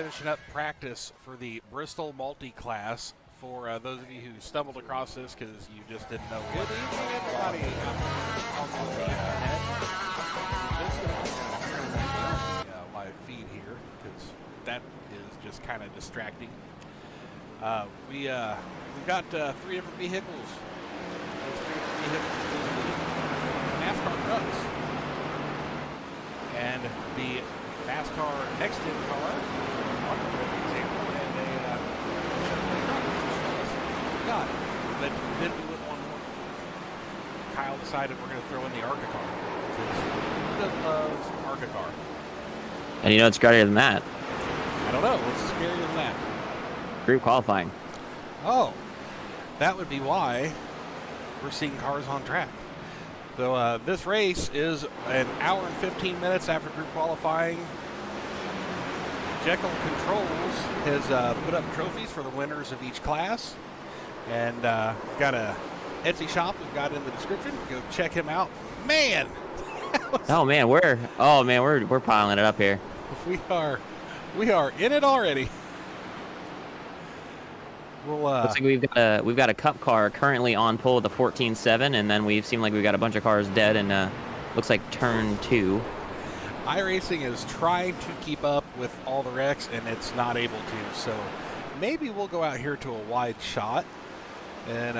finishing up practice for the Bristol Multiclass. For those of you who stumbled across this because you just didn't know what. Good evening, everybody. Live feed here because that is just kind of distracting. We've got 3 different vehicles. Those 3 different vehicles are NASCAR trucks and the NASCAR next-gen car. One example, and got it. But then we went one more. Kyle decided we're going to throw in the ARCA car. Who loves ARCA car? And you know what's scarier than that? I don't know. What's scarier than that? Group qualifying. Oh, that would be why we're seeing cars on track. So this race is an hour and 15 minutes after group qualifying. Jekyll Controls has put up trophies for the winners of each class. And got a Etsy shop we've got in the description. Go check him out. Man! We're piling it up here. We are in it already. We'll, looks like we've got a cup car currently on pole with the 14.7, and then we've got a bunch of cars dead in looks like turn 2. iRacing is trying to keep up with all the wrecks, and it's not able to. So maybe we'll go out here to a wide shot, and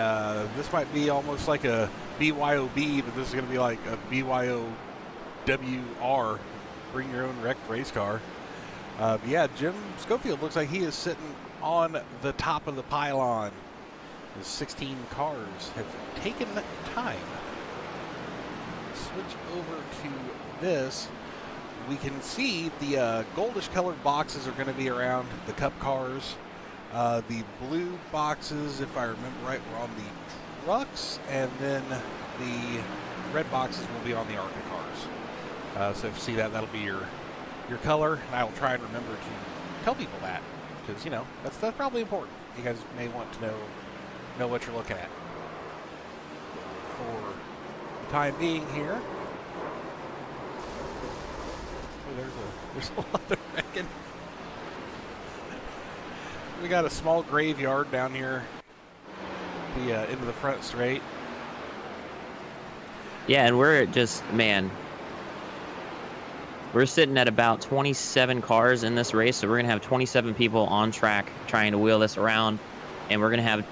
this might be almost like a BYOB, but this is going to be like a BYOWR, bring your own wrecked race car. Yeah, Jim Schofield looks like he is sitting on the top of the pylon. The 16 cars have taken time. Switch over to this. We can see the goldish colored boxes are going to be around the cup cars. The blue boxes, if I remember right, were on the trucks, and then the red boxes will be on the ARCA cars. So if you see that, that'll be your color, and I will try and remember to tell people that, because you know that's probably important. You guys may want to know what you're looking at. For the time being here, there's a lot of wrecking. We got a small graveyard down here, into the front straight. Yeah, and we're we're sitting at about 27 cars in this race, so we're going to have 27 people on track trying to wheel this around, and we're going to have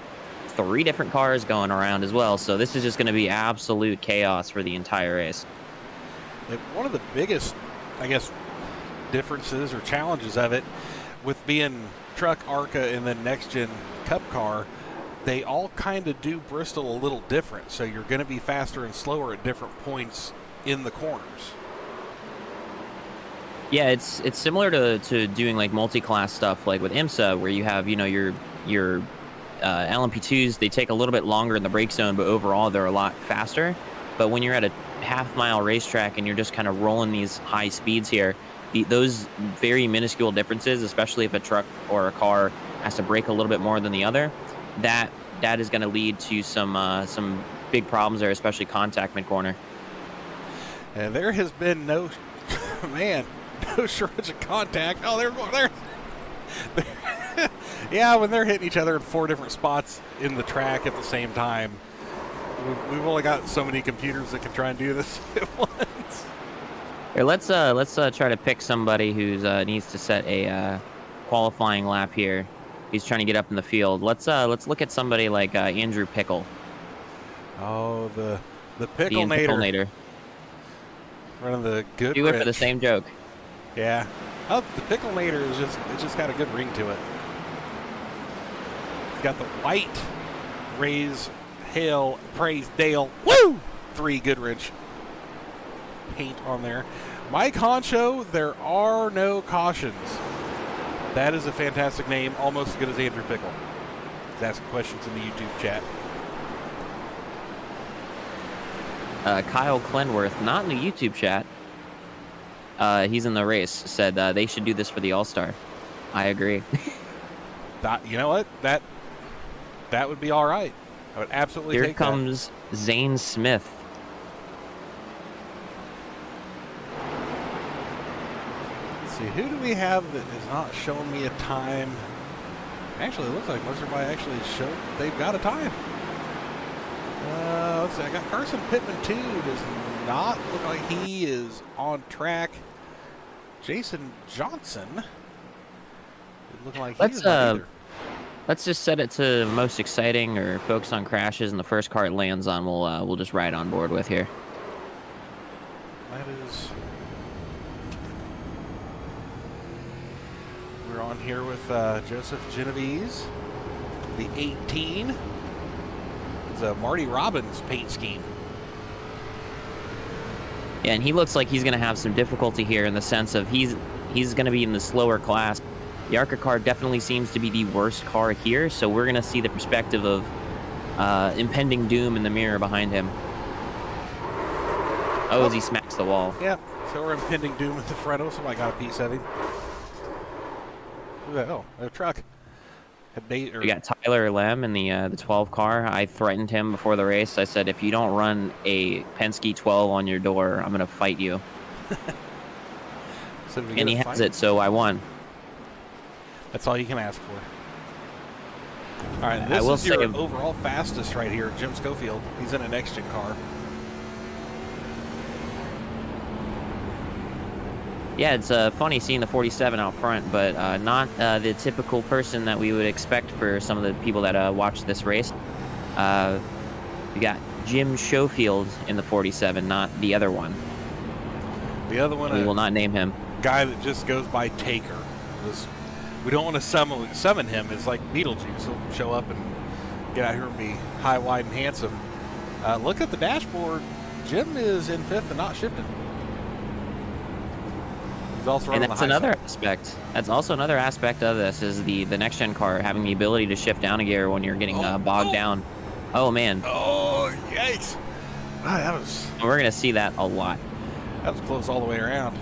3 different cars going around as well, so this is just going to be absolute chaos for the entire race. One of the biggest, I guess, differences or challenges of it, with being truck, ARCA, and then next-gen cup car, they all kind of do Bristol a little different, so you're going to be faster and slower at different points in the corners. Yeah, it's similar to doing like multi-class stuff like with IMSA, where you have your LMP2s. They take a little bit longer in the brake zone, but overall they're a lot faster. But when you're at a half-mile racetrack and you're just kind of rolling these high speeds here, those very minuscule differences, especially if a truck or a car has to brake a little bit more than the other, that is going to lead to some big problems there, especially contact mid-corner. And there has been no shortage of contact. Oh, there. Yeah, when they're hitting each other in 4 different spots in the track at the same time, we've only got so many computers that can try and do this at once. Here, let's try to pick somebody who needs to set a qualifying lap here. He's trying to get up in the field. Let's look at somebody like Andrew Pickle. Oh, the Pickle-nator. One of the good. You went for the same joke. Yeah. Oh, the Pickle-nator is just got a good ring to it. It's got the white Raise, Hail, Praise, Dale, woo! 3 Goodrich paint on there. Mike Honcho, there are no cautions. That is a fantastic name, almost as good as Andrew Pickle. He's asking questions in the YouTube chat. Kyle Clenworth, not in the YouTube chat. He's in the race. Said they should do this for the All-Star. I agree. You know what? That would be all right. I would absolutely take that. Here comes Zane Smith. see, who do we have that is not showing me a time? Actually, it looks like most everybody actually showed they've got a time. Let's see, I got Carson Pittman too. Does not look like he is on track. Jason Johnson. It looked like he is not either. Let's just set it to most exciting or focus on crashes, and the first car it lands on, we'll just ride on board with here. That is. We're on here with Joseph Genovese, the 18. It's a Marty Robbins paint scheme. Yeah, and he looks like he's going to have some difficulty here in the sense of he's going to be in the slower class. The ARCA car definitely seems to be the worst car here, so we're going to see the perspective of impending doom in the mirror behind him. Oh, as he smacks the wall. Yep, so we're impending doom at the front. Oh, somebody got a piece of him. Who the hell? A truck. We got Tyler Lem in the 12 car. I threatened him before the race. I said, if you don't run a Penske 12 on your door, I'm going to fight you. So and he has it, so I won. That's all you can ask for. All right, this is your overall fastest right here, Jim Schofield. He's in a next-gen car. Yeah, it's funny seeing the 47 out front, but not the typical person that we would expect for some of the people that watch this race. We got Jim Schofield in the 47, not the other one. The other one, we will not name him. Guy that just goes by Taker. We don't want to summon him. It's like Beetlejuice. He'll show up and get out here and be high, wide, and handsome. Look at the dashboard. Jim is in fifth and not shifting. He's also and that's another aspect. That's also another aspect of this is the next-gen car having the ability to shift down a gear when you're getting bogged down. Oh, man. Oh, yikes. Wow, that was... We're going to see that a lot. That was close all the way around.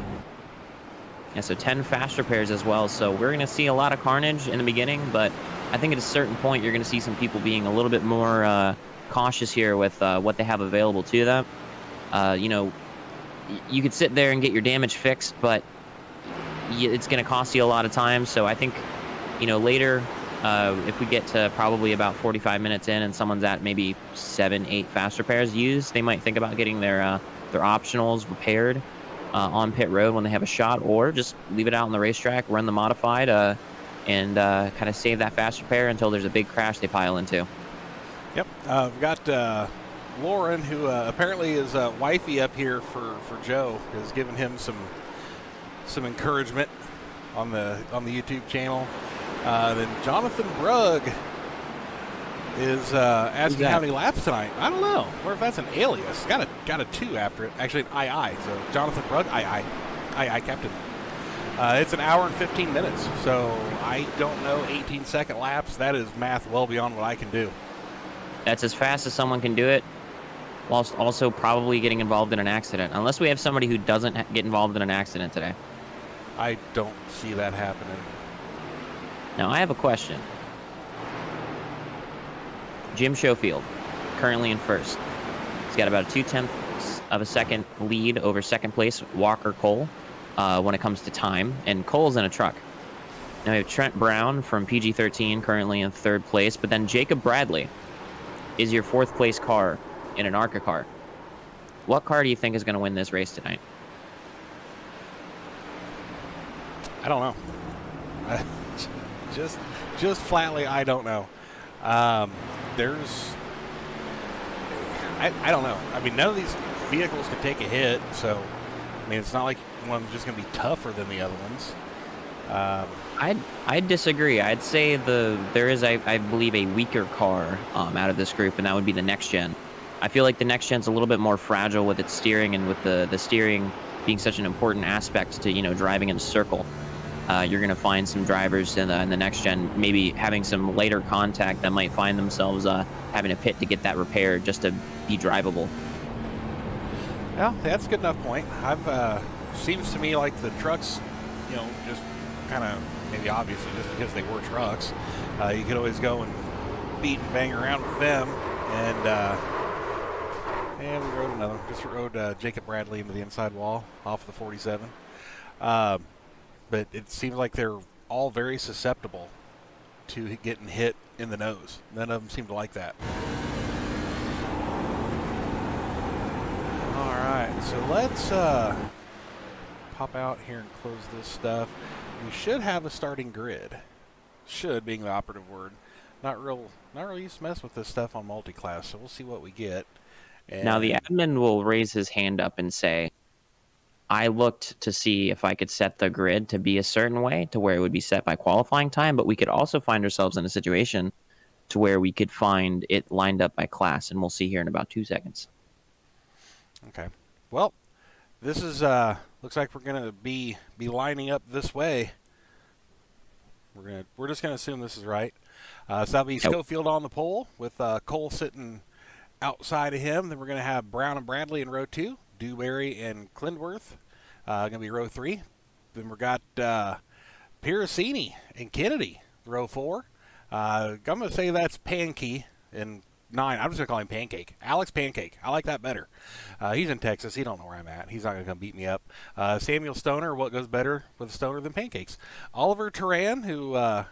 Yeah, so 10 faster pairs as well. So we're going to see a lot of carnage in the beginning, but I think at a certain point you're going to see some people being a little bit more cautious here with what they have available to them. You know, you could sit there and get your damage fixed, but it's going to cost you a lot of time. So I think, you know, later, if we get to probably about 45 minutes in and someone's at maybe 7, 8 faster pairs used, they might think about getting their optionals repaired on pit road when they have a shot, or just leave it out on the racetrack, run the modified, and kind of save that faster pair until there's a big crash they pile into. Yep. We've got Lauren, who apparently is wifey up here for Joe, has given him some encouragement on the YouTube channel. Then Jonathan Brugg is asking how many laps tonight. I don't know. Or if that's an alias. Got a 2 after it. Actually, an II. So Jonathan Brugg, II captain. It's an hour and 15 minutes. So I don't know 18-second laps. That is math well beyond what I can do. That's as fast as someone can do it, whilst also probably getting involved in an accident. Unless we have somebody who doesn't get involved in an accident today. I don't see that happening. Now, I have a question. Jim Schofield, currently in first. He's got about a 0.2 of a second lead over second place Walker Cole when it comes to time, and Cole's in a truck. Now we have Trent Brown from PG-13 currently in third place, but then Jacob Bradley is your fourth place car in an ARCA car. What car do you think is going to win this race tonight? I don't know. Just flatly, I don't know. I don't know. I mean, none of these vehicles can take a hit, so I mean, it's not like one's just going to be tougher than the other ones. I'd disagree. I'd say there is, I believe, a weaker car out of this group, and that would be the next gen. I feel like the next gen's a little bit more fragile with its steering, and with the steering being such an important aspect to, you know, driving in a circle. You're going to find some drivers in the next gen maybe having some later contact that might find themselves having a pit to get that repaired just to be drivable. Well, that's a good enough point. Seems to me like the trucks, you know, just kind of maybe obviously just because they were trucks, you could always go and beat and bang around with them. And we rode another. Just rode Jacob Bradley into the inside wall off the 47. but it seems like they're all very susceptible to getting hit in the nose. None of them seem to like that. All right, so let's pop out here and close this stuff. We should have a starting grid. Should being the operative word. Not really used to mess with this stuff on Multiclass, so we'll see what we get. And now the admin will raise his hand up and say, I looked to see if I could set the grid to be a certain way to where it would be set by qualifying time, but we could also find ourselves in a situation to where we could find it lined up by class, and we'll see here in about 2 seconds. Okay. Well, this is looks like we're gonna be lining up this way. We're just gonna assume this is right. So that'll be Schofield on the pole with Cole sitting outside of him. Then we're gonna have Brown and Bradley in row 2, Dewberry and Clindworth gonna be row 3. Then we got Piracini and Kennedy row 4. I'm gonna say that's Pankey in 9. I'm just gonna call him Pancake. Alex Pancake. I like that better. He's in Texas. He don't know where I'm at. He's not gonna come beat me up. Samuel Stoner. What goes better with a stoner than pancakes? Oliver Turan, who has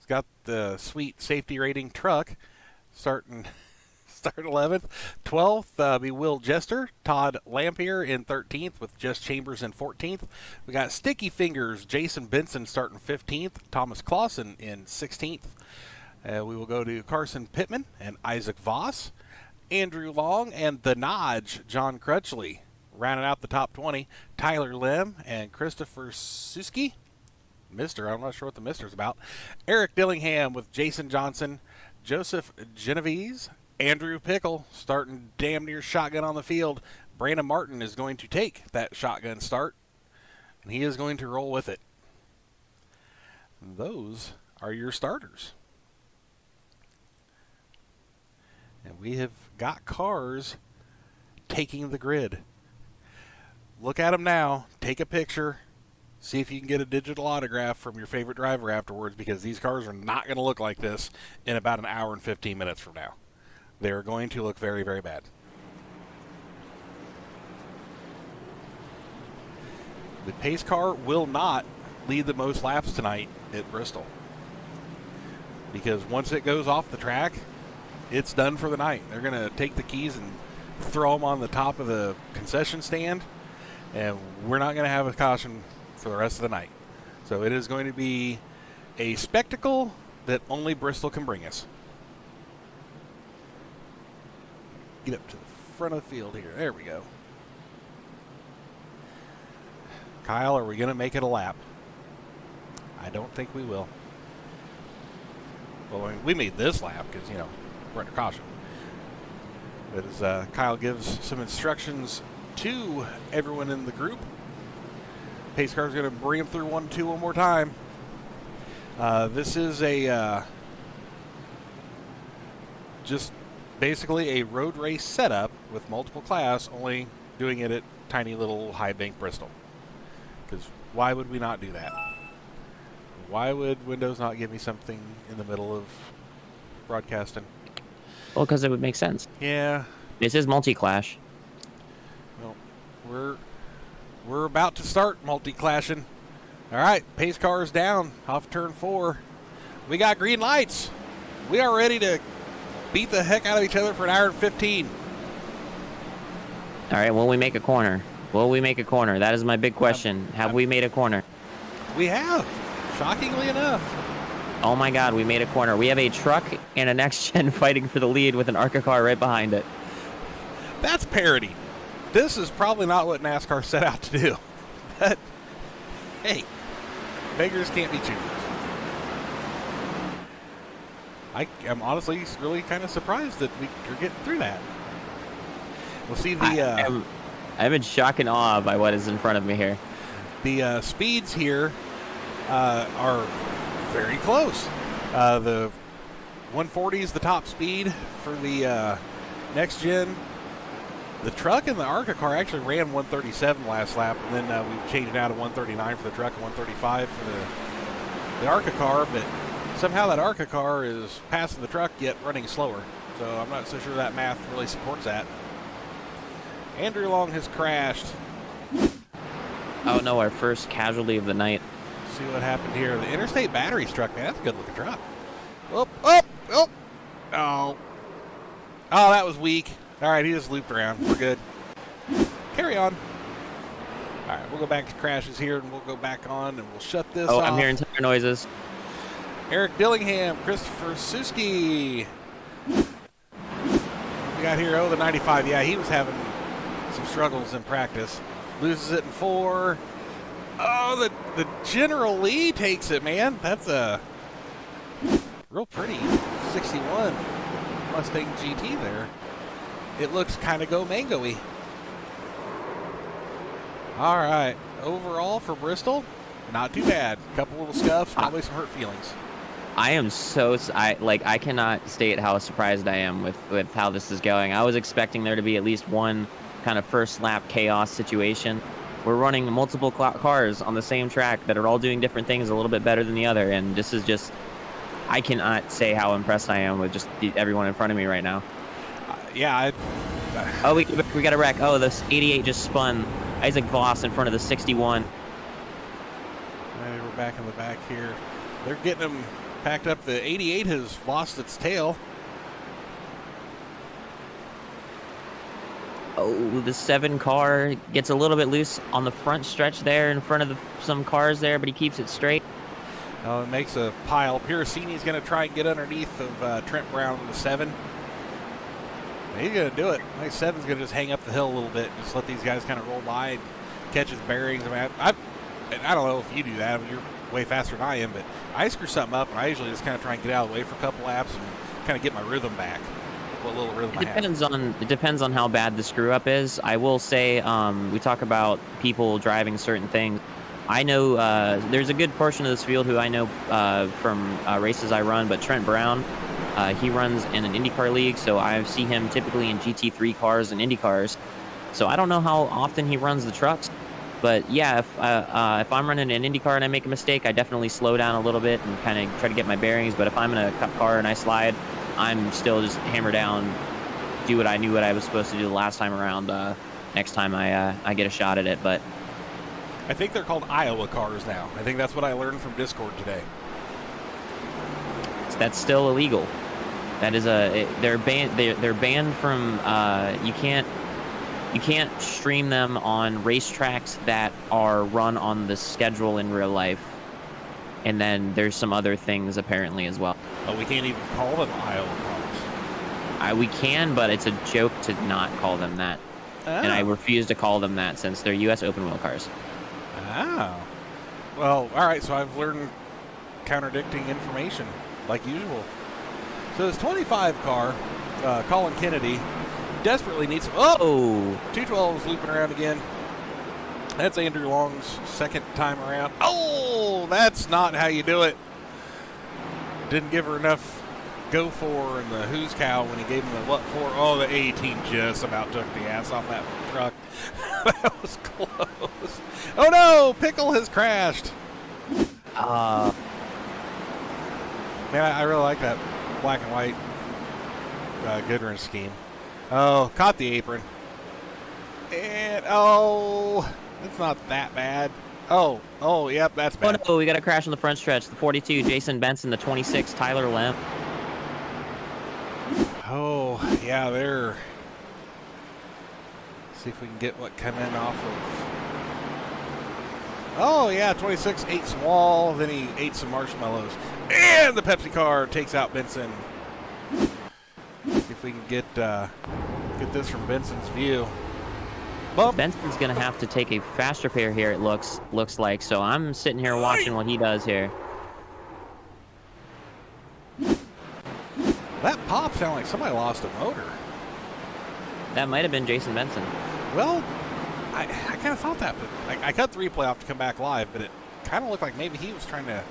got the sweet safety rating truck, start 11th. 12th be Will Jester. Todd Lampier in 13th with Jess Chambers in 14th. We got Sticky Fingers. Jason Benson starting 15th. Thomas Clausen in 16th. We will go to Carson Pittman and Isaac Voss, Andrew Long, and the Nodge, John Crutchley. Rounding out the top 20, Tyler Lim and Christopher Suski. Mister, I'm not sure what the Mister's about. Eric Dillingham with Jason Johnson, Joseph Genovese, Andrew Pickle starting damn near shotgun on the field. Brandon Martin is going to take that shotgun start, and he is going to roll with it. Those are your starters. And we have got cars taking the grid. Look at them now. Take a picture. See if you can get a digital autograph from your favorite driver afterwards, because these cars are not going to look like this in about an hour and 15 minutes from now. They're going to look very, very bad. The pace car will not lead the most laps tonight at Bristol, because once it goes off the track, it's done for the night. They're going to take the keys and throw them on the top of the concession stand, and we're not going to have a caution for the rest of the night. So it is going to be a spectacle that only Bristol can bring us. Get up to the front of the field here. There we go. Kyle, are we going to make it a lap? I don't think we will. Well, we made this lap because, we're under caution. But as Kyle gives some instructions to everyone in the group, pace car is going to bring him through 1-2 one more time. This is just basically a road race setup with multiple class, only doing it at tiny little high bank Bristol. Because why would we not do that? Why would Windows not give me something in the middle of broadcasting? Well, because it would make sense. Yeah. This is Multiclass. Well, we're about to start multi-clashing. All right, pace car is down off turn 4. We got green lights. We are ready to beat the heck out of each other for an hour and 15. All right, will we make a corner? Will we make a corner? That is my big question. Have we made a corner? We have, shockingly enough. Oh my God, we made a corner. We have a truck and a next gen fighting for the lead with an ARCA car right behind it. That's parody. This is probably not what NASCAR set out to do. But, hey, beggars can't be choosers. I am honestly really kind of surprised that we're getting through that. We'll see the... I'm in shock and awe by what is in front of me here. The speeds here are very close. The 140 is the top speed for the next gen. The truck and the ARCA car actually ran 137 last lap, and then we've changed now to 139 for the truck and 135 for the ARCA car, but somehow that ARCA car is passing the truck yet running slower. So I'm not so sure that math really supports that. Andrew Long has crashed. Oh no, our first casualty of the night. see what happened here. The Interstate Batteries truck, man, that's a good looking truck. Oh, oh, oh, oh. Oh, that was weak. All right, he just looped around. We're good. Carry on. All right, we'll go back to crashes here, and we'll go back on, and we'll shut this off. I'm hearing tire noises. Eric Dillingham, Christopher Suski. We got here, the 95. Yeah, he was having some struggles in practice. Loses it in 4. Oh, the General Lee takes it, man. That's a real pretty 61 Mustang GT there. It looks kind of go mango-y. All right, overall for Bristol, not too bad. A couple little scuffs, probably some hurt feelings. I am I cannot state how surprised I am with how this is going. I was expecting there to be at least one kind of first lap chaos situation. We're running multiple cars on the same track that are all doing different things a little bit better than the other, and this is just, I cannot say how impressed I am with just everyone in front of me right now. Oh, we got a wreck. Oh, this 88 just spun. Isaac Voss in front of the 61. Hey, we're back in the back here. They're getting them packed up. The 88 has lost its tail. Oh, the 7 car gets a little bit loose on the front stretch there in front of some cars there, but he keeps it straight. Oh, it makes a pile. Piracini's going to try and get underneath of Trent Brown in the 7. He's going to do it. My 7's going to just hang up the hill a little bit and just let these guys kind of roll by and catch his bearings. I mean, I don't know if you do that. I mean, you're way faster than I am, but I screw something up, and I usually just kind of try and get out of the way for a couple laps and kind of get my rhythm back. What little rhythm I have. It depends on how bad the screw up is. I will say, we talk about people driving certain things. I know there's a good portion of this field who I know from races I run, but Trent Brown, he runs in an IndyCar league, so I see him typically in GT3 cars and Indy cars. So I don't know how often he runs the trucks, but yeah, if I'm running an Indy car and I make a mistake, I definitely slow down a little bit and kind of try to get my bearings. But if I'm in a cup car and I slide, I'm still just hammer down, do what I knew what I was supposed to do the last time around. Next time I get a shot at it, but I think they're called Iowa cars now. I think that's what I learned from Discord today. That's still illegal. That is they're banned. They're banned from. You can't stream them on racetracks that are run on the schedule in real life. And then there's some other things apparently as well. Oh, we can't even call them Iowa cars. We can, but it's a joke to not call them that. Oh. And I refuse to call them that since they're U.S. open wheel cars. Oh. Well, all right. So I've learned contradicting information like usual. So this 25 car, Colin Kennedy, desperately needs. Oh, 212 is looping around again. That's Andrew Long's second time around. Oh, that's not how you do it. Didn't give her enough go for in the who's cow when he gave him the what for. Oh, the 18 just about took the ass off that truck. That was close. Oh no, Pickle has crashed. Man, I really like that black and white Goodwrench scheme. Oh, caught the apron. And, oh, it's not that bad. Oh, yep, that's bad. Oh, no, we got a crash on the front stretch. The 42, Jason Benson. The 26, Tyler Lemp. Oh, yeah, they're... See if we can get what come in off of... Oh, yeah, 26 ate some wall, then he ate some marshmallows. And the Pepsi car takes out Benson. See if we can get this from Benson's view. Bump. Benson's going to have to take a faster pair here, it looks like. So I'm sitting here watching what he does here. That pop sounded like somebody lost a motor. That might have been Jason Benson. Well, I kind of thought that, but I cut the replay off to come back live, but it kind of looked like maybe he was trying to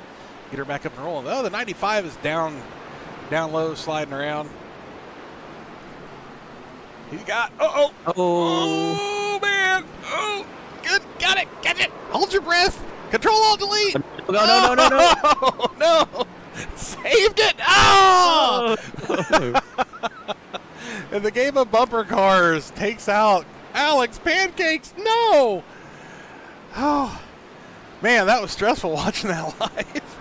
get her back up and rolling. Oh, the 95 is down low, sliding around. He's got, oh, man. Oh, good, got it, catch it. Hold your breath. Control, Alt, Delete. No. No. Saved it. Oh. And the game of bumper cars takes out Alex Pancakes. No. Oh, Man, that was stressful watching that live.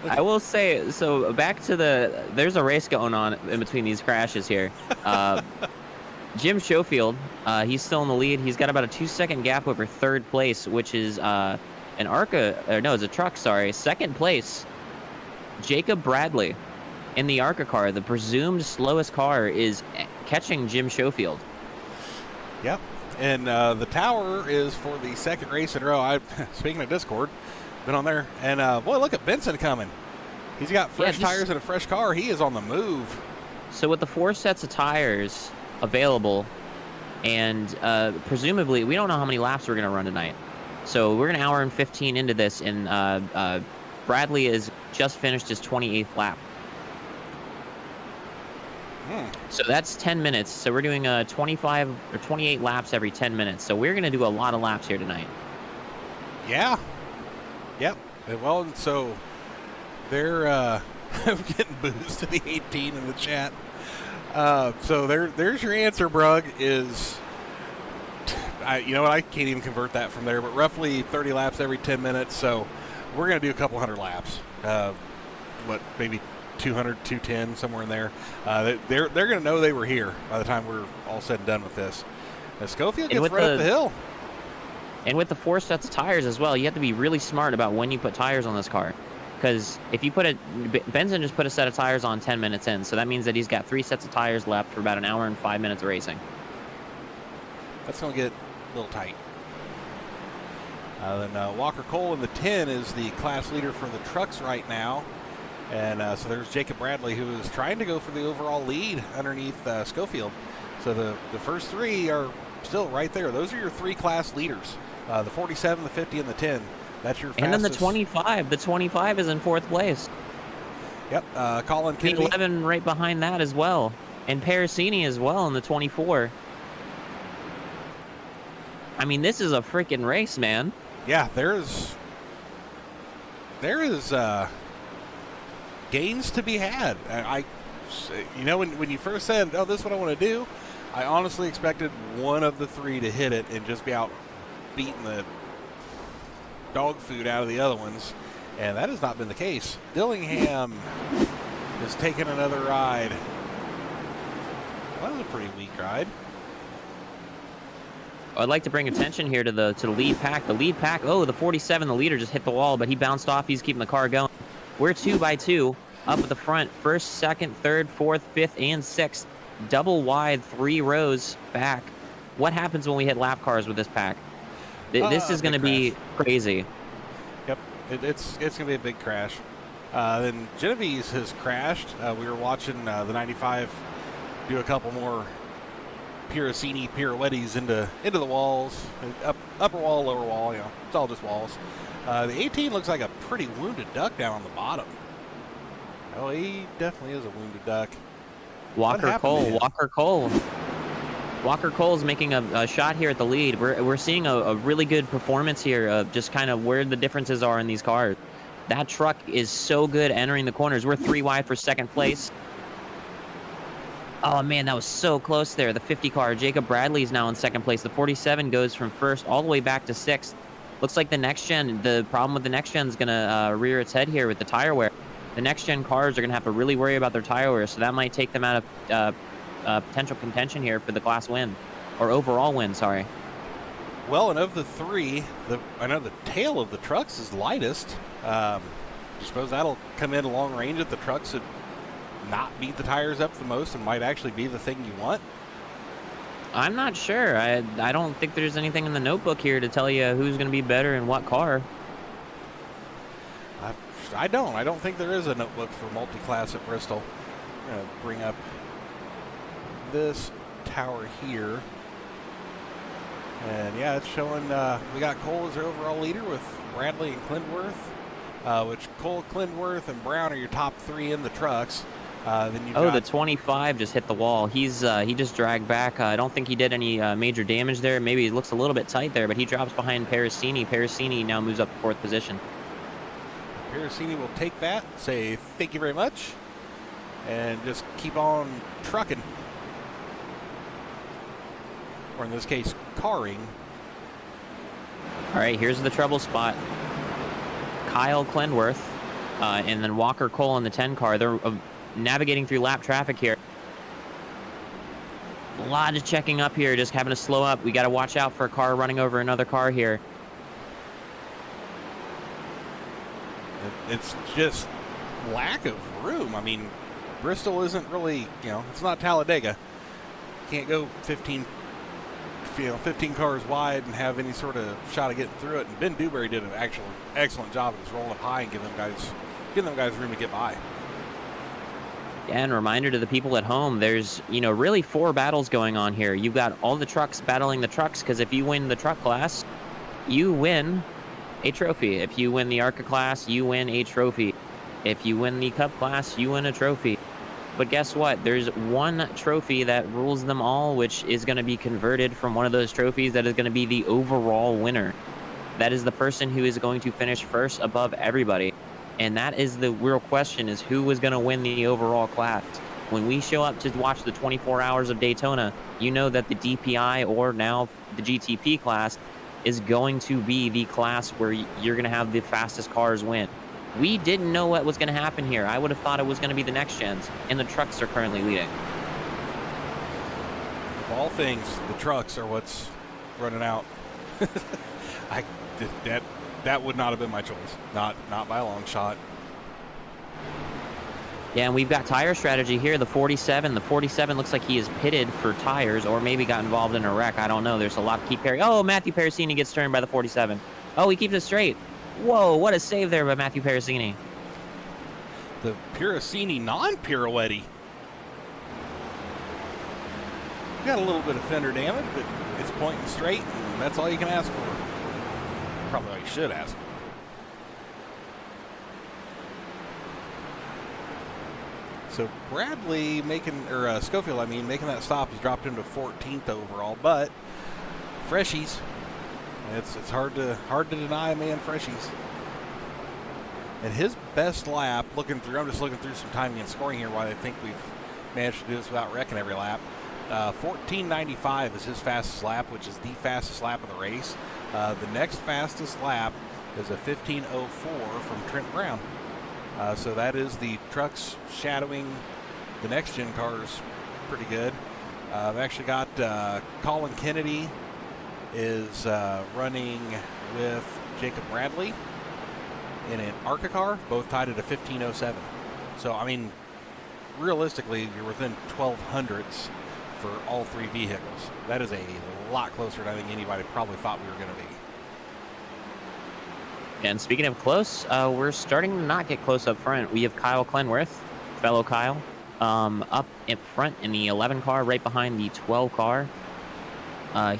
I will say, so back to there's a race going on in between these crashes here. Jim Schofield, he's still in the lead. He's got about a 2-second gap over third place, which is it's a truck, sorry. Second place, Jacob Bradley in the ARCA car, the presumed slowest car, is catching Jim Schofield. Yep. And the tower is for the second race in a row. Speaking of Discord, been on there. And boy, look at Benson coming. He's got fresh tires and a fresh car. He is on the move. So with the 4 sets of tires available, and presumably, we don't know how many laps we're going to run tonight. So we're an hour and 15 into this, and Bradley is just finished his 28th lap. So that's 10 minutes. So we're doing 25 or 28 laps every 10 minutes. So we're going to do a lot of laps here tonight. Yeah. Yep. Well, and so they're getting boozed to the 18 in the chat. So there's your answer, Brug, is, you know what, I can't even convert that from there, but roughly 30 laps every 10 minutes. So we're going to do a couple hundred laps. Maybe 200, 210, somewhere in there. They're going to know they were here by the time we're all said and done with this. Schofield gets right up the hill. And with the 4 sets of tires as well, you have to be really smart about when you put tires on this car. Because if you Benson just put a set of tires on 10 minutes in, so that means that he's got 3 sets of tires left for about an hour and 5 minutes of racing. That's going to get a little tight. Then Walker Cole in the 10 is the class leader for the trucks right now. And so there's Jacob Bradley, who is trying to go for the overall lead underneath Schofield. So the first 3 are still right there. Those are your 3 class leaders. The 47, the 50, and the 10. That's your fastest. And then the 25. The 25 is in 4th place. Yep. Colin Kennedy. The 11 right behind that as well. And Parasini as well in the 24. I mean, this is a freaking race, man. Yeah, there is gains to be had. When you first said, "Oh, this is what I want to do," I honestly expected one of the 3 to hit it and just be out beating the dog food out of the other ones, and that has not been the case. Dillingham is taking another ride. Well, that was a pretty weak ride. I'd like to bring attention here to the lead pack. The lead pack, the 47, the leader just hit the wall, but he bounced off. He's keeping the car going. We're 2 by 2 up at the front. 1st, 2nd, 3rd, 4th, 5th, and 6th. Double wide, 3 rows back. What happens when we hit lap cars with this pack? This is going to be crazy. Yep, it's going to be a big crash. Then Genovese has crashed. We were watching the 95 do a couple more Piracini pirouettes into the walls, upper wall, lower wall. It's all just walls. The 18 looks like a pretty wounded duck down on the bottom. Oh, he definitely is a wounded duck. Walker Cole is making a shot here at the lead. We're seeing a really good performance here of just kind of where the differences are in these cars. That truck is so good entering the corners. We're 3 wide for 2nd place. Oh, man, that was so close there. The 50 car, Jacob Bradley, is now in 2nd place. The 47 goes from 1st all the way back to 6th. Looks like the problem with the next gen is going to rear its head here with the tire wear. The next gen cars are going to have to really worry about their tire wear, so that might take them out of potential contention here for the class win, or overall win, sorry. Well, and of the 3, I know the tail of the trucks is lightest. I suppose that'll come in long range if the trucks would not beat the tires up the most and might actually be the thing you want. I'm not sure. I don't think there's anything in the notebook here to tell you who's going to be better in what car. I don't think there is a notebook for Multiclass at Bristol. I'm going to bring up this tower here. And yeah, it's showing we got Cole as our overall leader with Bradley and Clindworth, which Cole, Clindworth, and Brown are your top 3 in the trucks. Then the 25 just hit the wall. He just dragged back. I don't think he did any major damage there. Maybe it looks a little bit tight there, but he drops behind Parasini. Parasini now moves up to 4th position. Parasini will take that, say thank you very much, and just keep on trucking. Or in this case, carring. All right, here's the trouble spot. Kyle Clenworth and then Walker Cole in the 10 car. They're navigating through lap traffic here. A lot of checking up here, just having to slow up. We got to watch out for a car running over another car here. It's just lack of room. I mean, Bristol isn't really, it's not Talladega. You can't go 15 cars wide and have any sort of shot of getting through it. And Ben Dewberry did an excellent job of just rolling up high and giving them guys room to get by. Yeah, and reminder to the people at home, there's, really 4 battles going on here. You've got all the trucks battling the trucks, because if you win the truck class, you win a trophy. If you win the ARCA class, you win a trophy. If you win the Cup class, you win a trophy. But guess what? There's one trophy that rules them all, which is going to be converted from one of those trophies that is going to be the overall winner. That is the person who is going to finish first above everybody. And that is the real question, is who is going to win the overall class. When we show up to watch the 24 hours of Daytona, you know that the DPI, or now the GTP class, is going to be the class where you're going to have the fastest cars win. We didn't know what was going to happen here. I would have thought it was going to be the next gens, and the trucks are currently leading. Of all things, the trucks are what's running out. That would not have been my choice. Not by a long shot. Yeah, and we've got tire strategy here. The 47. The 47 looks like he is pitted for tires, or maybe got involved in a wreck. I don't know. There's a lot to keep Perry. Oh, Matthew Pericini gets turned by the 47. Oh, he keeps it straight. Whoa, what a save there by Matthew Pericini. The Pericini non-pirouette. Got a little bit of fender damage, but it's pointing straight, and that's all you can ask for. Probably all you should ask for. So Bradley Schofield, making that stop has dropped him to 14th overall, but freshies. It's hard to deny a man freshies. And his best lap, I'm just looking through some timing and scoring here while I think we've managed to do this without wrecking every lap. 14:95 is his fastest lap, which is the fastest lap of the race. The next fastest lap is a 15:04 from Trent Brown. So that is the trucks shadowing the next gen cars pretty good. I've actually got Colin Kennedy is running with Jacob Bradley in an ARCA car, both tied at a 15:07. So, realistically, you're within 1200ths for all 3 vehicles. That is a lot closer than I think anybody probably thought we were going to be. And speaking of close, we're starting to not get close up front. We have Kyle Clenworth, fellow Kyle, up in front in the 11 car, right behind the 12 car.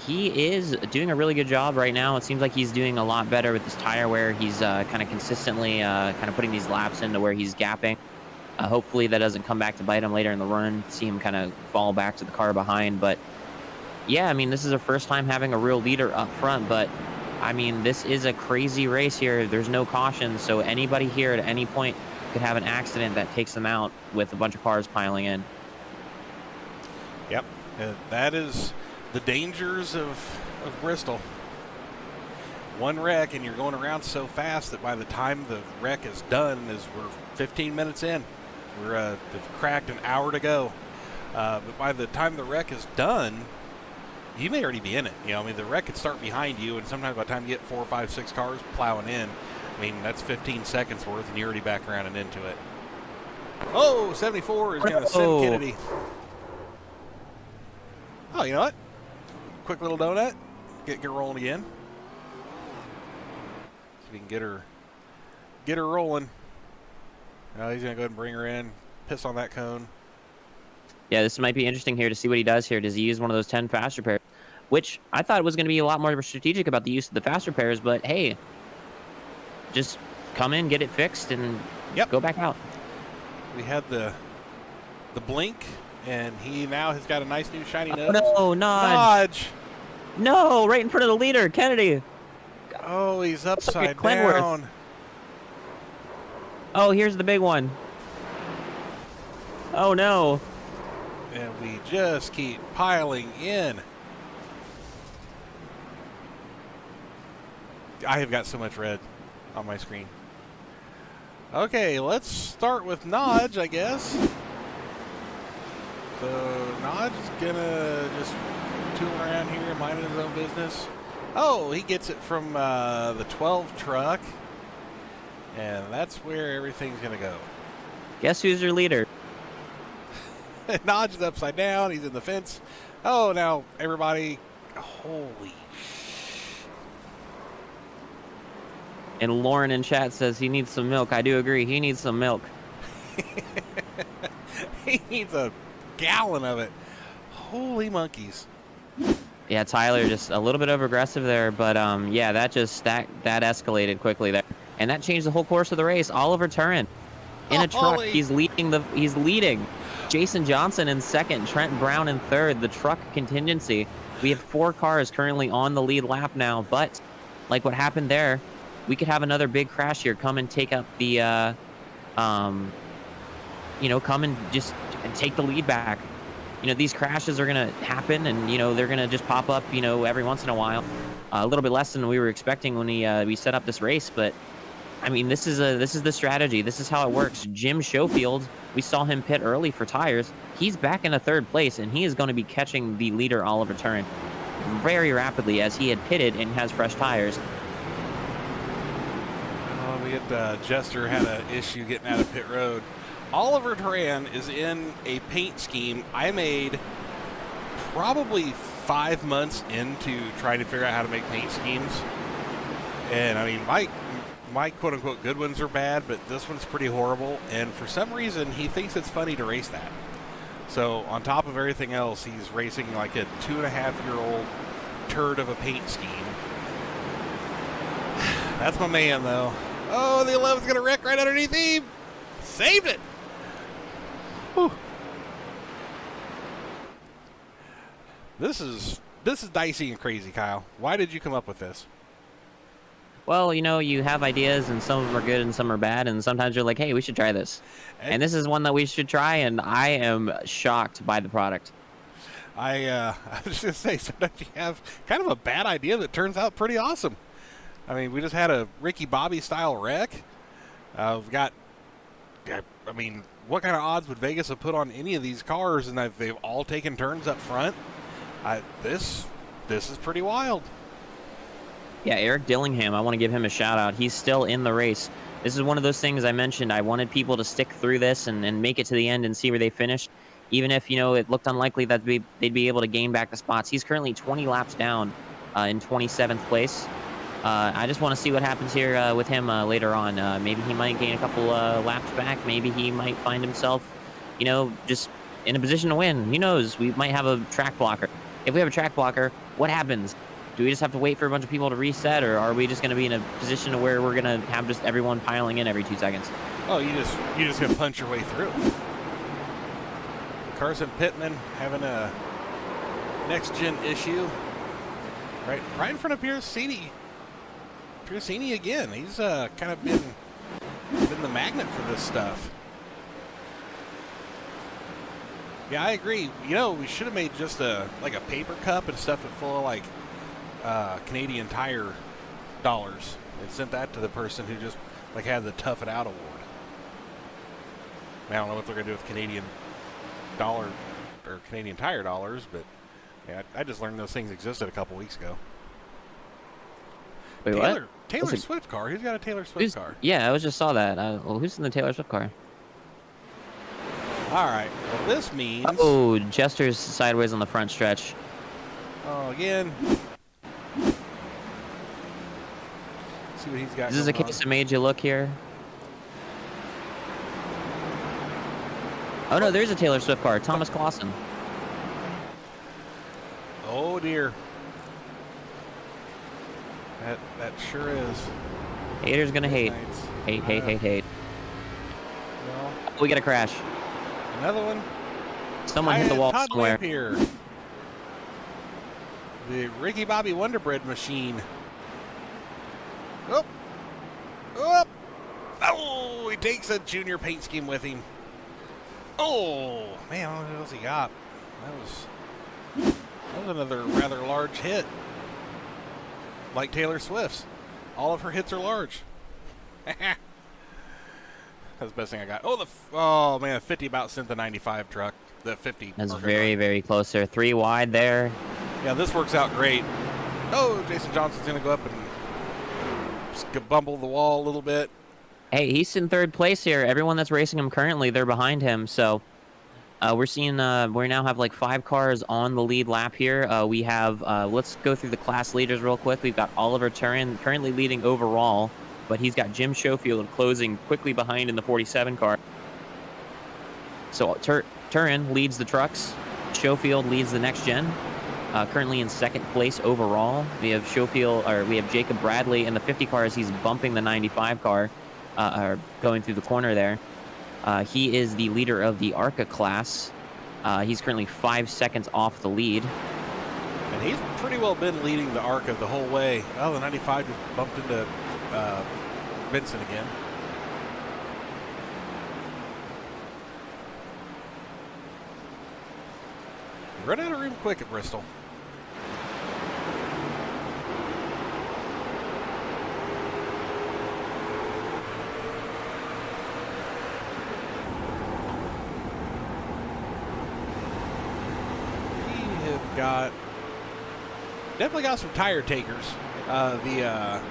He is doing a really good job right now. It seems like he's doing a lot better with his tire wear. He's kind of consistently putting these laps into where he's gapping. Hopefully that doesn't come back to bite him later in the run. See him kind of fall back to the car behind. But yeah, this is our first time having a real leader up front. But this is a crazy race here. There's no caution, so anybody here at any point could have an accident that takes them out with a bunch of cars piling in. Yep, that is the dangers of Bristol. One wreck and you're going around so fast that by the time the wreck is done, we're 15 minutes in. We've cracked an hour to go. But by the time the wreck is done, you may already be in it. The wreck could start behind you, and sometimes by the time you get 4, 5, 6 cars plowing in, that's 15 seconds worth, and you're already back around and into it. Oh, 74 is going to send Kennedy. Oh, you know what? Quick little donut. Get rolling again. See if we can get her rolling. Now he's going to go ahead and bring her in, piss on that cone. Yeah, this might be interesting here to see what he does here. Does he use one of those 10 faster pairs? Which I thought was going to be a lot more strategic about the use of the faster pairs, but hey, just come in, get it fixed, and go back out. We had the blink, and he now has got a nice new shiny nose. No, Nodge. No, right in front of the leader, Kennedy. Oh, he's upside down. Oh, here's the big one. Oh, no. And we just keep piling in. I have got so much red on my screen. Okay, let's start with Nodge, I guess. So Nodge is gonna just tool around here, minding his own business. Oh, he gets it from the 12 truck, and that's where everything's gonna go. Guess who's your leader? Nodge is upside down. He's in the fence. Oh, now everybody. Holy. And Lauren in chat says he needs some milk. I do agree. He needs some milk. He needs a gallon of it. Holy monkeys. Yeah, Tyler just a little bit over aggressive there, but yeah, that escalated quickly there, and that changed the whole course of the race. Oliver Turin in a truck. He's leading. Jason Johnson in second, Trent Brown in third. The truck contingency. We have 4 cars currently on the lead lap now, but like what happened there, we could have another big crash here. Come and take up the, come and just take the lead back. You know, these crashes are going to happen, and, you know, they're going to just pop up, you know, every once in a while. A little bit less than we were expecting when we set up this race, but I mean, this is the strategy. This is how it works. Jim Schofield, we saw him pit early for tires. He's back in a 3rd place, and he is going to be catching the leader, Oliver Turin, very rapidly as he had pitted and has fresh tires. We get Jester had an issue getting out of pit road. Oliver Turin is in a paint scheme I made probably 5 months into trying to figure out how to make paint schemes. And I mean, my quote-unquote good ones are bad, but this one's pretty horrible. And for some reason, he thinks it's funny to race that. So on top of everything else, he's racing like a 2.5-year-old turd of a paint scheme. That's my man, though. Oh, the 11's going to wreck right underneath him. Saved it. Whew. This is dicey and crazy, Kyle. Why did you come up with this? Well, you know, you have ideas, and some of them are good and some are bad, and sometimes you're like, hey, we should try this. And this is one that we should try, and I am shocked by the product. I was going to say, sometimes you have kind of a bad idea that turns out pretty awesome. I mean, we just had a Ricky Bobby style wreck. We've got, I mean, what kind of odds would Vegas have put on any of these cars, and they've all taken turns up front? This is pretty wild. Yeah, Eric Dillingham, I want to give him a shout out. He's still in the race. This is one of those things I mentioned. I wanted people to stick through this and make it to the end and see where they finished, even if, you know, it looked unlikely that they'd be able to gain back the spots. He's currently 20 laps down in 27th place. I just want to see what happens here with him later on. Maybe he might gain a couple laps back. Maybe he might find himself, you know, just in a position to win. Who knows? We might have a track blocker. If we have a track blocker, what happens? Do we just have to wait for a bunch of people to reset, or are we just going to be in a position to where we're going to have just everyone piling in every 2 seconds? Oh, you just going to punch your way through. Carson Pittman having a next-gen issue. Right in front of Piercini. Piercini again. He's kind of been the magnet for this stuff. Yeah, I agree. You know, we should have made just like a paper cup and stuffed it full of like Canadian Tire dollars and sent that to the person who just like had the Tough It Out award. I don't know what they're gonna do with Canadian dollar or Canadian Tire dollars, but yeah, I just learned those things existed a couple weeks ago. Wait, what? Taylor Swift car. Who's got a Taylor Swift car? Yeah, I just saw that. Well, who's in the Taylor Swift car? All right. Well, this means. Oh, Jester's sideways on the front stretch. Oh, again. See what he's got. Is this a case that made you look here? Oh no, there's a Taylor Swift car. Thomas Clausen. Oh dear. That sure is. Haters gonna hate. Hate. Well, we got a crash. Another one. Someone hit the wall somewhere. Here. The Ricky Bobby Wonder Bread machine. Oh. Oh, he takes a junior paint scheme with him. Oh, man, I don't know what else he got. That was another rather large hit. Like Taylor Swift's. All of her hits are large. That's the best thing I got. Oh man, 50 about sent the 95 truck. The 50. That's very, very close there. 3 wide there. Yeah, this works out great. Oh, Jason Johnson's going to go up and bumble the wall a little bit. Hey, he's in 3rd place here. Everyone that's racing him currently, they're behind him. So we're seeing, we now have like 5 cars on the lead lap here. We have, let's go through the class leaders real quick. We've got Oliver Turin currently leading overall, but he's got Jim Schofield closing quickly behind in the 47 car. So Turin leads the trucks. Schofield leads the next gen. Currently in 2nd place overall. We have Jacob Bradley in the 50 car as he's bumping the 95 car, going through the corner there. He is the leader of the ARCA class. He's currently 5 seconds off the lead. And he's pretty well been leading the ARCA the whole way. Oh, the 95 just bumped into Vincent again. Run out of room quick at Bristol. Definitely got some tire takers. The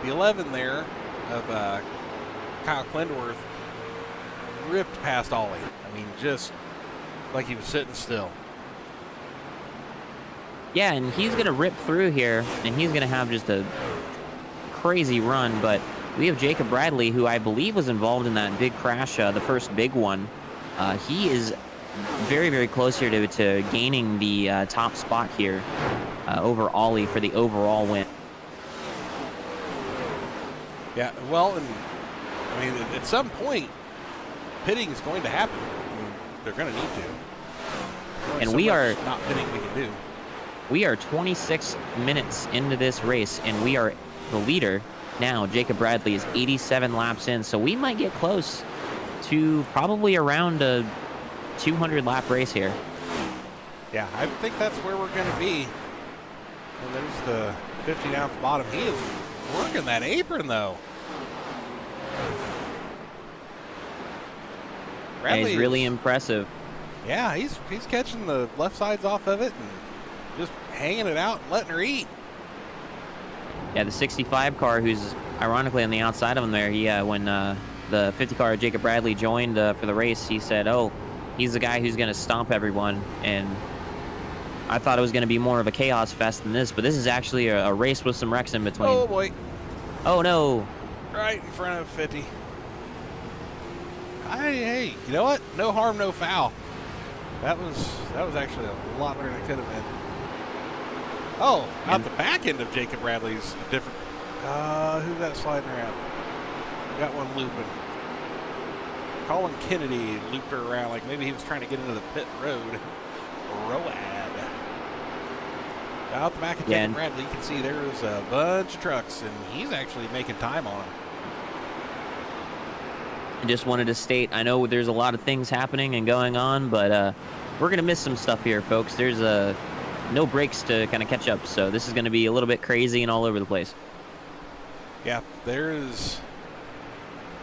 11 there of Kyle Klindworth ripped past Ollie. I mean, just like he was sitting still. Yeah, and he's going to rip through here, and he's going to have just a crazy run. But we have Jacob Bradley, who I believe was involved in that big crash, the first big one. He is very, very close here to gaining the top spot here over Ollie for the overall win. Yeah, well, and I mean, at some point, pitting is going to happen. I mean, they're going to need to. And we are not pitting we can do. We are 26 minutes into this race, and we are the leader now. Jacob Bradley is 87 laps in, so we might get close to probably around a 200-lap race here. Yeah, I think that's where we're going to be. And there's the 50 down at the bottom. He is working that apron, though. Yeah, he's really impressive. Yeah, he's catching the left sides off of it and just hanging it out and letting her eat. Yeah, the 65 car, who's ironically on the outside of him there, when the 50 car Jacob Bradley joined for the race, he said, oh, he's the guy who's going to stomp everyone. And I thought it was going to be more of a chaos fest than this, but this is actually a race with some wrecks in between. Oh, boy. Oh, no. Right in front of 50. Hey, you know what? No harm, no foul. That was actually a lot better than it could have been. Oh, out the back end of Jacob Bradley's different. Who's that sliding around? Got one looping. Colin Kennedy looped her around like maybe he was trying to get into the pit road. Road. Out the back of Jacob Bradley, you can see there's a bunch of trucks, and he's actually making time on them. I just wanted to state, I know there's a lot of things happening and going on, but we're going to miss some stuff here, folks. There's no breaks to kind of catch up, so this is going to be a little bit crazy and all over the place. Yeah, there is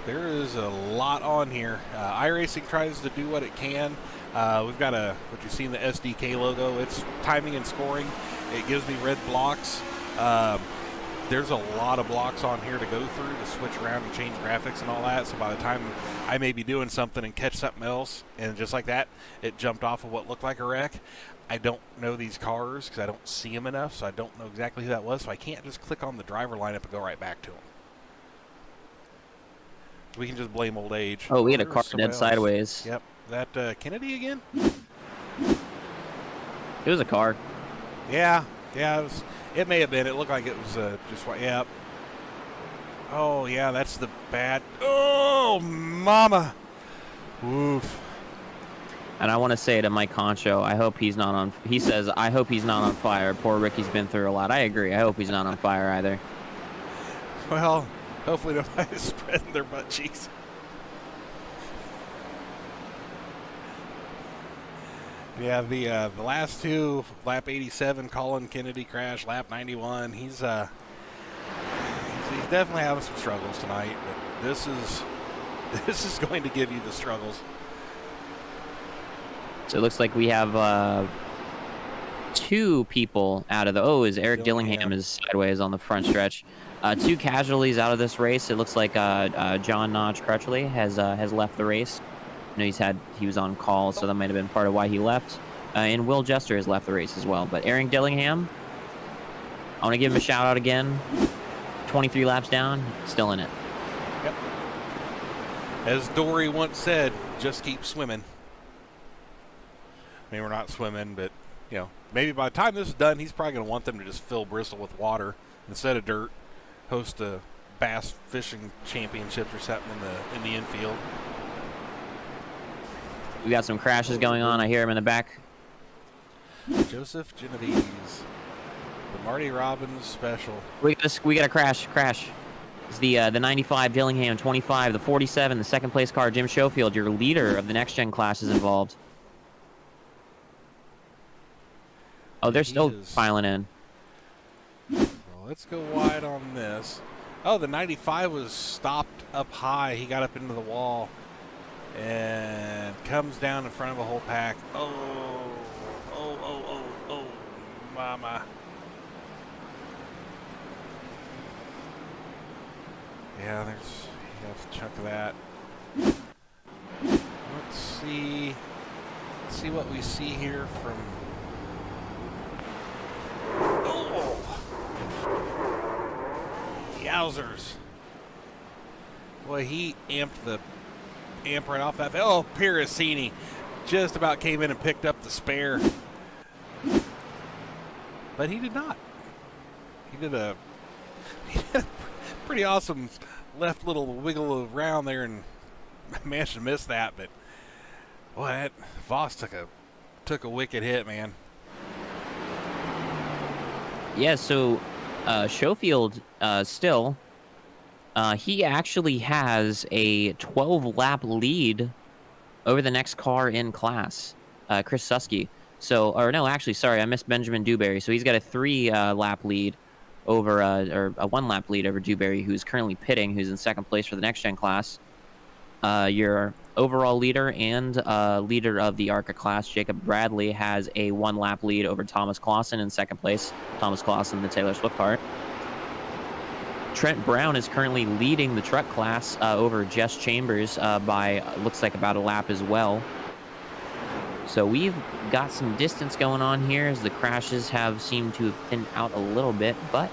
a lot on here. iRacing tries to do what it can. We've got what you see in the SDK logo. It's timing and scoring. It gives me red blocks. There's a lot of blocks on here to go through to switch around and change graphics and all that. So by the time I may be doing something and catch something else, and just like that, it jumped off of what looked like a wreck. I don't know these cars because I don't see them enough, so I don't know exactly who that was. So I can't just click on the driver lineup and go right back to them. We can just blame old age. Oh, we had a car dead sideways. Yep. That Kennedy again? It was a car. Yeah. It may have been. It looked like it was just what. Yeah. Oh yeah, that's the bad. Oh, mama. Oof. And I want to say to Mike Concho, I hope he's not on. He says, I hope he's not on fire. Poor Ricky's been through a lot. I agree. I hope he's not on fire either. Well, hopefully nobody's spreading their butt cheeks. Yeah, the last two, lap 87, Colin Kennedy crash, lap 91. He's he's definitely having some struggles tonight, but this is going to give you the struggles. So it looks like we have 2 people out of the... Oh, is Eric Dillingham is sideways on the front stretch. 2 casualties out of this race. It looks like John Notch Crutchley has left the race. I know he was on call, so that might have been part of why he left. And Will Jester has left the race as well. But Eric Dillingham, I want to give him a shout out again. 23 laps down, still in it. Yep. As Dory once said, just keep swimming. I mean, we're not swimming, but, you know, maybe by the time this is done, he's probably going to want them to just fill Bristol with water instead of dirt. Host a bass fishing championships or something in the infield. We got some crashes going on. I hear him in the back. Joseph Genovese, the Marty Robbins special. We got a crash. It's the 95 Dillingham, 25, the 47, the second place car, Jim Schofield, your leader of the next gen class, is involved. Oh, they're still piling in. Well, let's go wide on this. Oh, the 95 was stopped up high. He got up into the wall and comes down in front of a whole pack. Oh, mama. Yeah, you have a chunk of that. Let's see what we see here from... Oh! Yowzers. Boy, he amped the amp right off that. Oh, Piracini just about came in and picked up the spare. But he did not. He did a pretty awesome left little wiggle around there and managed to miss that. But boy, that Voss took a wicked hit, man. Yeah, so Schofield still, he actually has a 12-lap lead over the next car in class, Chris Susky. So, or no, actually, sorry, I missed Benjamin Dewberry. So he's got a 3-lap lead over, or a 1-lap lead over Dewberry, who's currently pitting, who's in second place for the next gen class. Your overall leader and leader of the ARCA class, Jacob Bradley, has a 1-lap lead over Thomas Clausen in second place. Thomas Clausen, the Taylor Swift car. Trent Brown is currently leading the truck class over Jess Chambers by, looks like, about a lap as well. So we've got some distance going on here as the crashes have seemed to have thinned out a little bit, but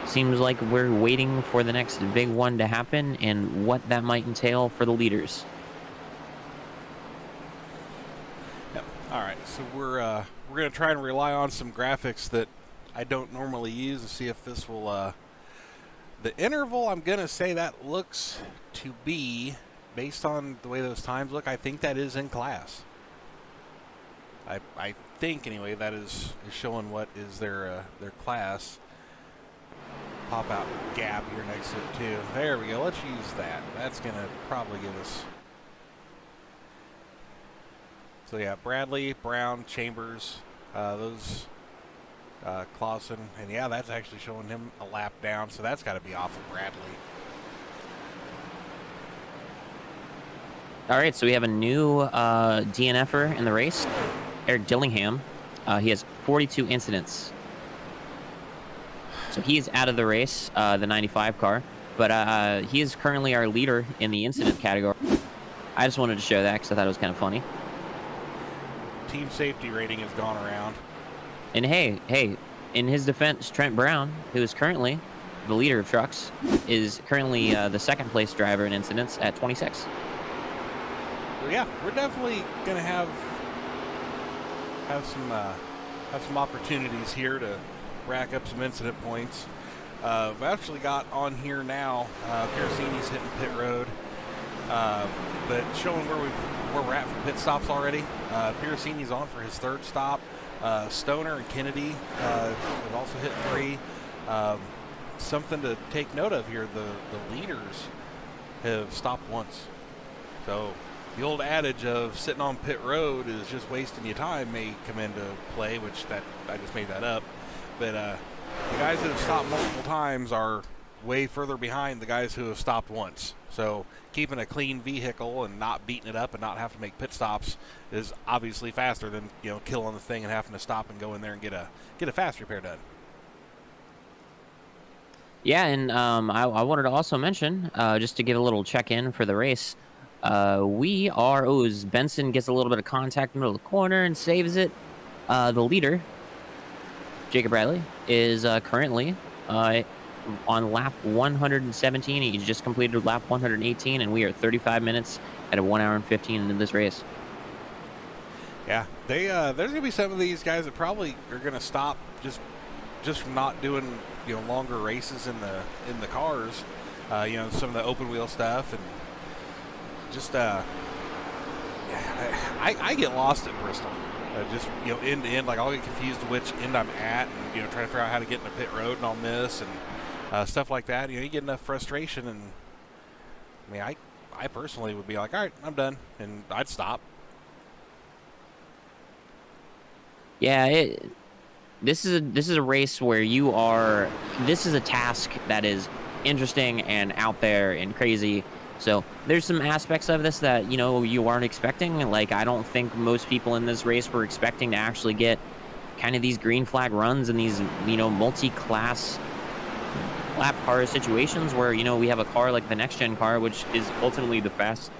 seems like we're waiting for the next big one to happen and what that might entail for the leaders. Yep. All right, so we're going to try and rely on some graphics that I don't normally use and see if this will... the interval, I'm going to say that looks to be... Based on the way those times look, I think that is in class. I think, anyway, that is showing what is their class. Pop out gap here next to it, too. There we go. Let's use that. That's going to probably give us... So, yeah, Bradley, Brown, Chambers, those... Clausen. And, yeah, that's actually showing him a lap down, so that's got to be off of Bradley. All right, so we have a new DNFer in the race, Eric Dillingham. He has 42 incidents. So he is out of the race, the 95 car. But he is currently our leader in the incident category. I just wanted to show that because I thought it was kind of funny. Team safety rating has gone around. And hey, in his defense, Trent Brown, who is currently the leader of trucks, is currently the second place driver in incidents at 26. So yeah, we're definitely going to have some opportunities here to rack up some incident points. We've actually got on here now, Piracini's hitting pit road, but showing where we're at for pit stops already. Piracini's on for his third stop. Stoner and Kennedy have also hit 3. Something to take note of here: the leaders have stopped once. So the old adage of sitting on pit road is just wasting your time may come into play, which I just made that up. But the guys that have stopped multiple times are way further behind the guys who have stopped once. So keeping a clean vehicle and not beating it up and not having to make pit stops is obviously faster than, you know, killing the thing and having to stop and go in there and get a fast repair done. Yeah, and I wanted to also mention, just to give a little check-in for the race, we are, as Benson gets a little bit of contact in the middle of the corner and saves it, the leader, Jacob Bradley, is currently on lap 117. He just completed lap 118, and we are 35 minutes at a 1 hour and 15 into this race. Yeah, there's going to be some of these guys that probably are going to stop just from not doing, you know, longer races in the cars, you know, some of the open wheel stuff, and just I get lost at Bristol, just, you know, end to end. Like, I'll get confused which end I'm at, and, you know, trying to figure out how to get in the pit road, and I'll miss and stuff like that. You know, you get enough frustration, and I mean, I personally would be like, all right, I'm done, and I'd stop. Yeah, this is a race where this is a task that is interesting and out there and crazy. So there's some aspects of this that, you know, you aren't expecting. Like, I don't think most people in this race were expecting to actually get kind of these green flag runs and these, you know, multi-class lap car situations where, you know, we have a car like the next gen car, which is ultimately the fast.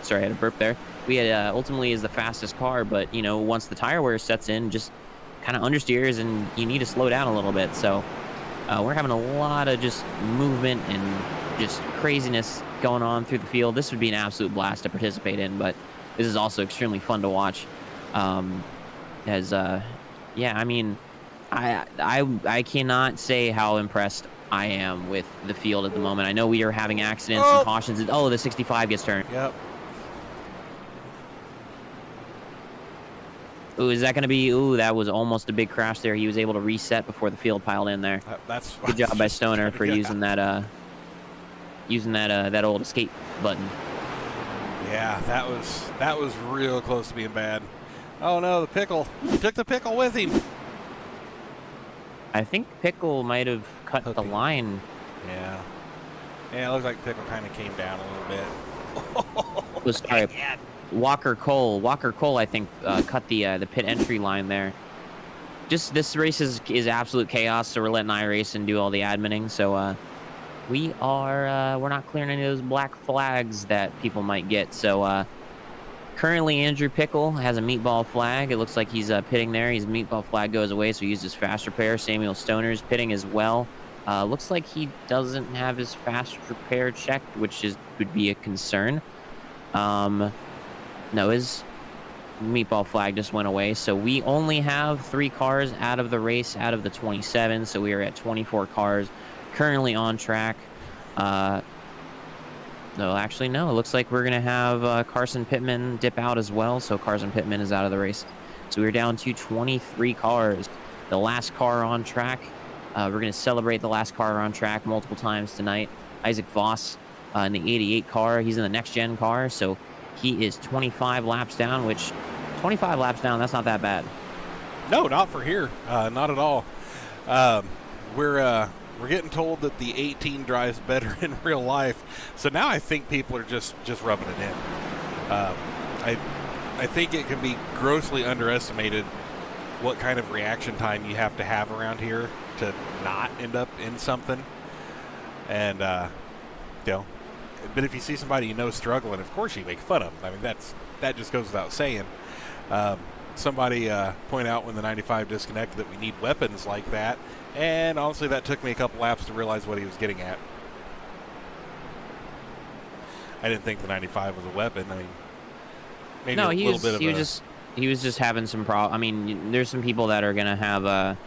Sorry, I had a burp there. We had ultimately is the fastest car, but, you know, once the tire wear sets in, just kind of understeers and you need to slow down a little bit. So we're having a lot of just movement and just craziness going on through the field. This would be an absolute blast to participate in, but this is also extremely fun to watch. Yeah, I mean, I cannot say how impressed I am with the field at the moment. I know we are having accidents and cautions. Oh, the 65 gets turned. Yep. Ooh, is that going to be? Ooh, that was almost a big crash there. He was able to reset before the field piled in there. That's good job by Stoner for using that old escape button. Yeah, that was real close to being bad. Oh no, the pickle. He took the pickle with him. I think Pickle might have cut the line. Yeah. Yeah, it looks like Pickle kind of came down a little bit. Was sorry. Walker Cole, I think, cut the pit entry line there. Just this race is absolute chaos, so we're letting iRacing do all the adminning. So we're not clearing any of those black flags that people might get. So currently Andrew Pickle has a meatball flag. It looks like he's pitting there. His meatball flag goes away, so he uses fast repair. Samuel Stoner's pitting as well. Looks like he doesn't have his fast repair checked, which would be a concern. No, his meatball flag just went away. So we only have 3 cars out of the race out of the 27. So we are at 24 cars currently on track. No, actually, no. It looks like we're going to have Carson Pittman dip out as well. So Carson Pittman is out of the race. So we're down to 23 cars. The last car on track. We're going to celebrate the last car on track multiple times tonight. Isaac Voss in the 88 car. He's in the next gen car. So he is 25 laps down, which 25 laps down, that's not that bad. No, not for here. Not at all. We're getting told that the 18 drives better in real life. So now I think people are just rubbing it in. I think it can be grossly underestimated what kind of reaction time you have to have around here to not end up in something. And, you know, but if you see somebody you know struggling, of course you make fun of them. I mean, that just goes without saying. Somebody pointed out when the 95 disconnected that we need weapons like that, and honestly, that took me a couple laps to realize what he was getting at. I didn't think the 95 was a weapon. I mean, maybe no, a little bit of he was just having some problem. I mean, there's some people that are gonna have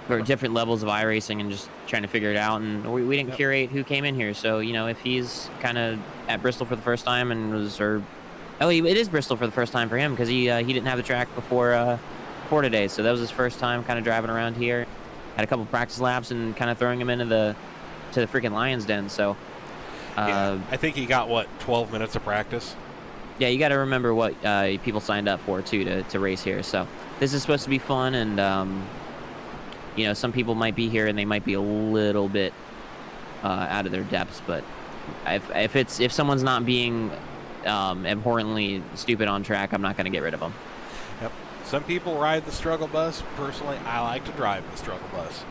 or different levels of iRacing and just trying to figure it out. And we didn't curate who came in here. So, you know, if he's kind of at Bristol for the first time and it is Bristol for the first time for him because he didn't have the track before today. So that was his first time kind of driving around here. Had a couple practice laps and kind of throwing him into the freaking Lion's Den. So, I think he got 12 minutes of practice. Yeah, you got to remember what people signed up for too to race here. So this is supposed to be fun, and You know, some people might be here and they might be a little bit out of their depths, but if someone's not being abhorrently stupid on track, I'm not going to get rid of them. Yep. Some people ride the struggle bus. Personally, I like to drive the struggle bus.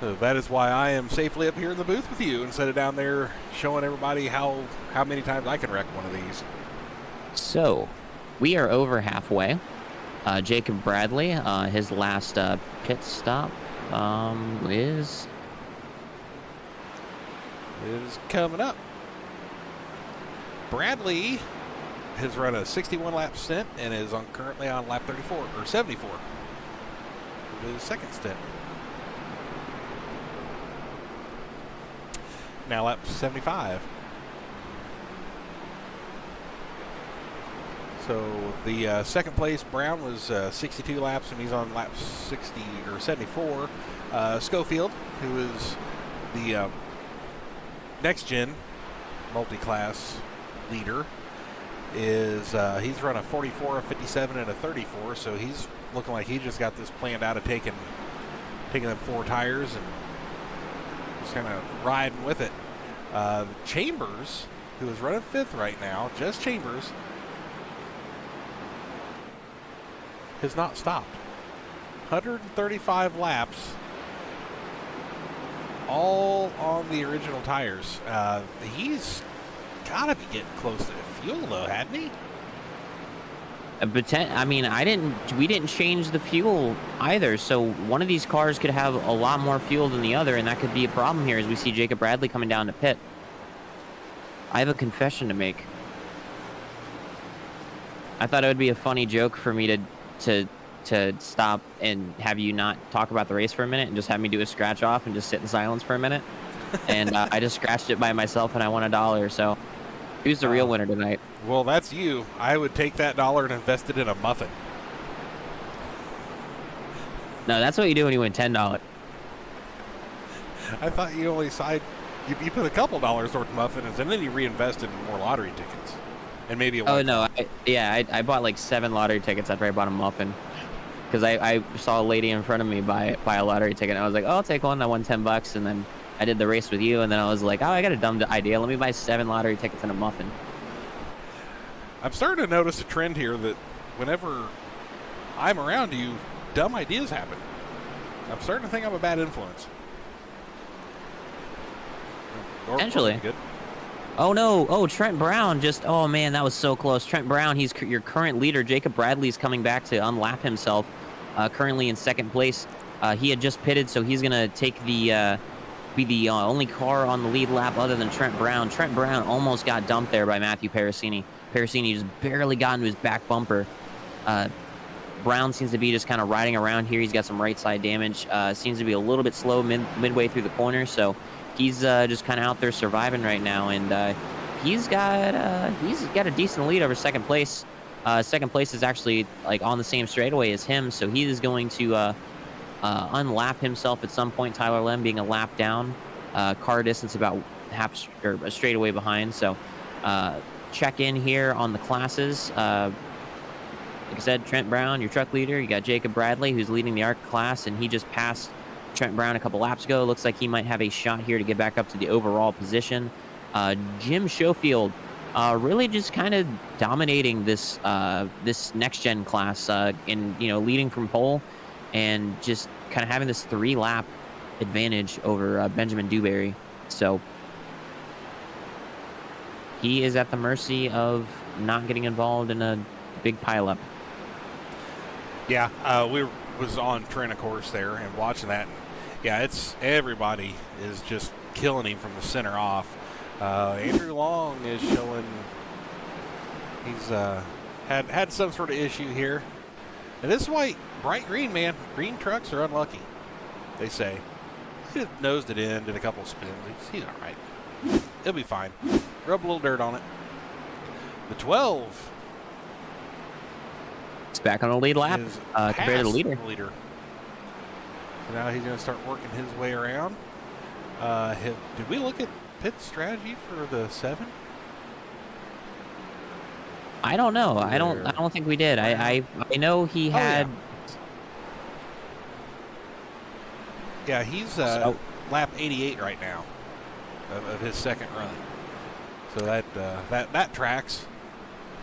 So that is why I am safely up here in the booth with you instead of down there showing everybody how many times I can wreck one of these. So, we are over halfway. Jacob Bradley, his last pit stop is coming up. Bradley has run a 61 lap stint and is currently on lap 34 or 74 for his second stint. Now lap 75. So the second place Brown was 62 laps, and he's on lap 60 or 74. Schofield, who is the next gen multi-class leader, is he's run a 44, a 57, and a 34. So he's looking like he just got this planned out of taking them 4 tires and just kind of riding with it. Chambers, who is running 5th right now, just Chambers, has not stopped. 135 laps, all on the original tires. He's got to be getting close to fuel, though, hadn't he? I mean, we didn't change the fuel either, so one of these cars could have a lot more fuel than the other, and that could be a problem here as we see Jacob Bradley coming down to pit. I have a confession to make. I thought it would be a funny joke for me to stop and have you not talk about the race for a minute and just have me do a scratch off and just sit in silence for a minute. And I just scratched it by myself and I won $1. So who's the real winner tonight? Well, that's you. I would take that $1 and invest it in a muffin. No, that's what you do when you win $10. I thought you only you put a couple dollars towards muffins and then you reinvest in more lottery tickets. And maybe a Oh, no. I bought like 7 lottery tickets after I bought a muffin. Because I saw a lady in front of me buy a lottery ticket. And I was like, oh, I'll take one. I won $10. And then I did the race with you. And then I was like, oh, I got a dumb idea. Let me buy 7 lottery tickets and a muffin. I'm starting to notice a trend here that whenever I'm around you, dumb ideas happen. I'm starting to think I'm a bad influence. Potentially. Good. Oh, no. Oh, Trent Brown just... Oh, man, that was so close. Trent Brown, he's your current leader. Jacob Bradley's coming back to unlap himself, currently in second place. He had just pitted, so he's going to take be the only car on the lead lap other than Trent Brown. Trent Brown almost got dumped there by Matthew Parasini. Parasini just barely got into his back bumper. Brown seems to be just kind of riding around here. He's got some right side damage. Seems to be a little bit slow midway through the corner, so he's just kind of out there surviving right now, and he's got a decent lead over second place. Second place is actually like on the same straightaway as him, so he is going to unlap himself at some point. Tyler Lem being a lap down, car distance about half or a straightaway behind. So check in here on the classes. Like I said, Trent Brown, your truck leader. You got Jacob Bradley, who's leading the ARC class, and he just passed Trent Brown a couple laps ago. Looks like he might have a shot here to get back up to the overall position. Jim Schofield really just kind of dominating this this next gen class, in leading from pole and just kind of having this 3-lap advantage over Benjamin Dewberry. So he is at the mercy of not getting involved in a big pileup. Yeah, we was on Trent, of course, there and watching that. Yeah, it's everybody is just killing him from the center off. Andrew Long is showing he's had some sort of issue here, and this is why bright green, man, green trucks are unlucky. They say he just nosed it in, did a couple spins. He's all right. He'll be fine. Rub a little dirt on it. The 12. It's back on the lead lap compared to the leader. So now he's going to start working his way around. Did we look at pit strategy for the 7? I don't know. I don't think we did. I know he had. Yeah, he's lap 88 right now of his second run. So that tracks.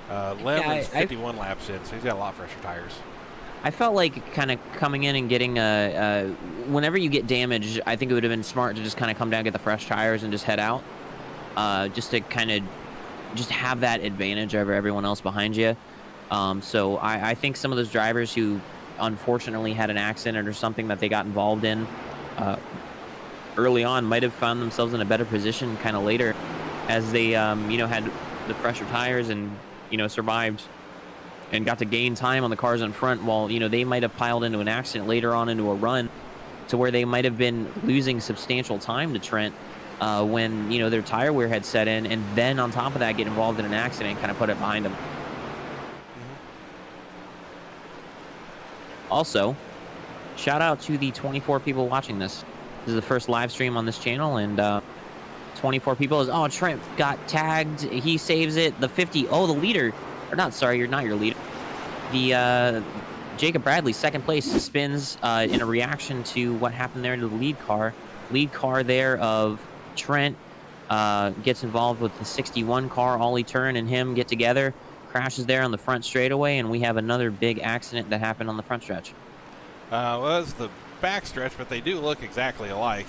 Lem is 51 laps in, so he's got a lot fresher tires. I felt like kind of coming in and getting whenever you get damage, I think it would have been smart to just kind of come down, get the fresh tires, and just head out, just to kind of just have that advantage over everyone else behind you. So I think some of those drivers who unfortunately had an accident or something that they got involved in early on might have found themselves in a better position kind of later, as they had the fresher tires and survived and got to gain time on the cars in front, while they might have piled into an accident later on into a run, to where they might have been losing substantial time to Trent when their tire wear had set in, and then on top of that get involved in an accident and kind of put it behind them. Also, shout out to the 24 people watching this. This is the first live stream on this channel, and 24 people is, oh, Trent got tagged, he saves it. The 50, oh, the leader, or not, sorry, you're not your leader. The Jacob Bradley, second place, spins in a reaction to what happened there to the lead car. Lead car there of Trent gets involved with the 61 car. Ollie Turin and him get together, crashes there on the front straightaway, and we have another big accident that happened on the front stretch. Well, that's the back stretch, but they do look exactly alike.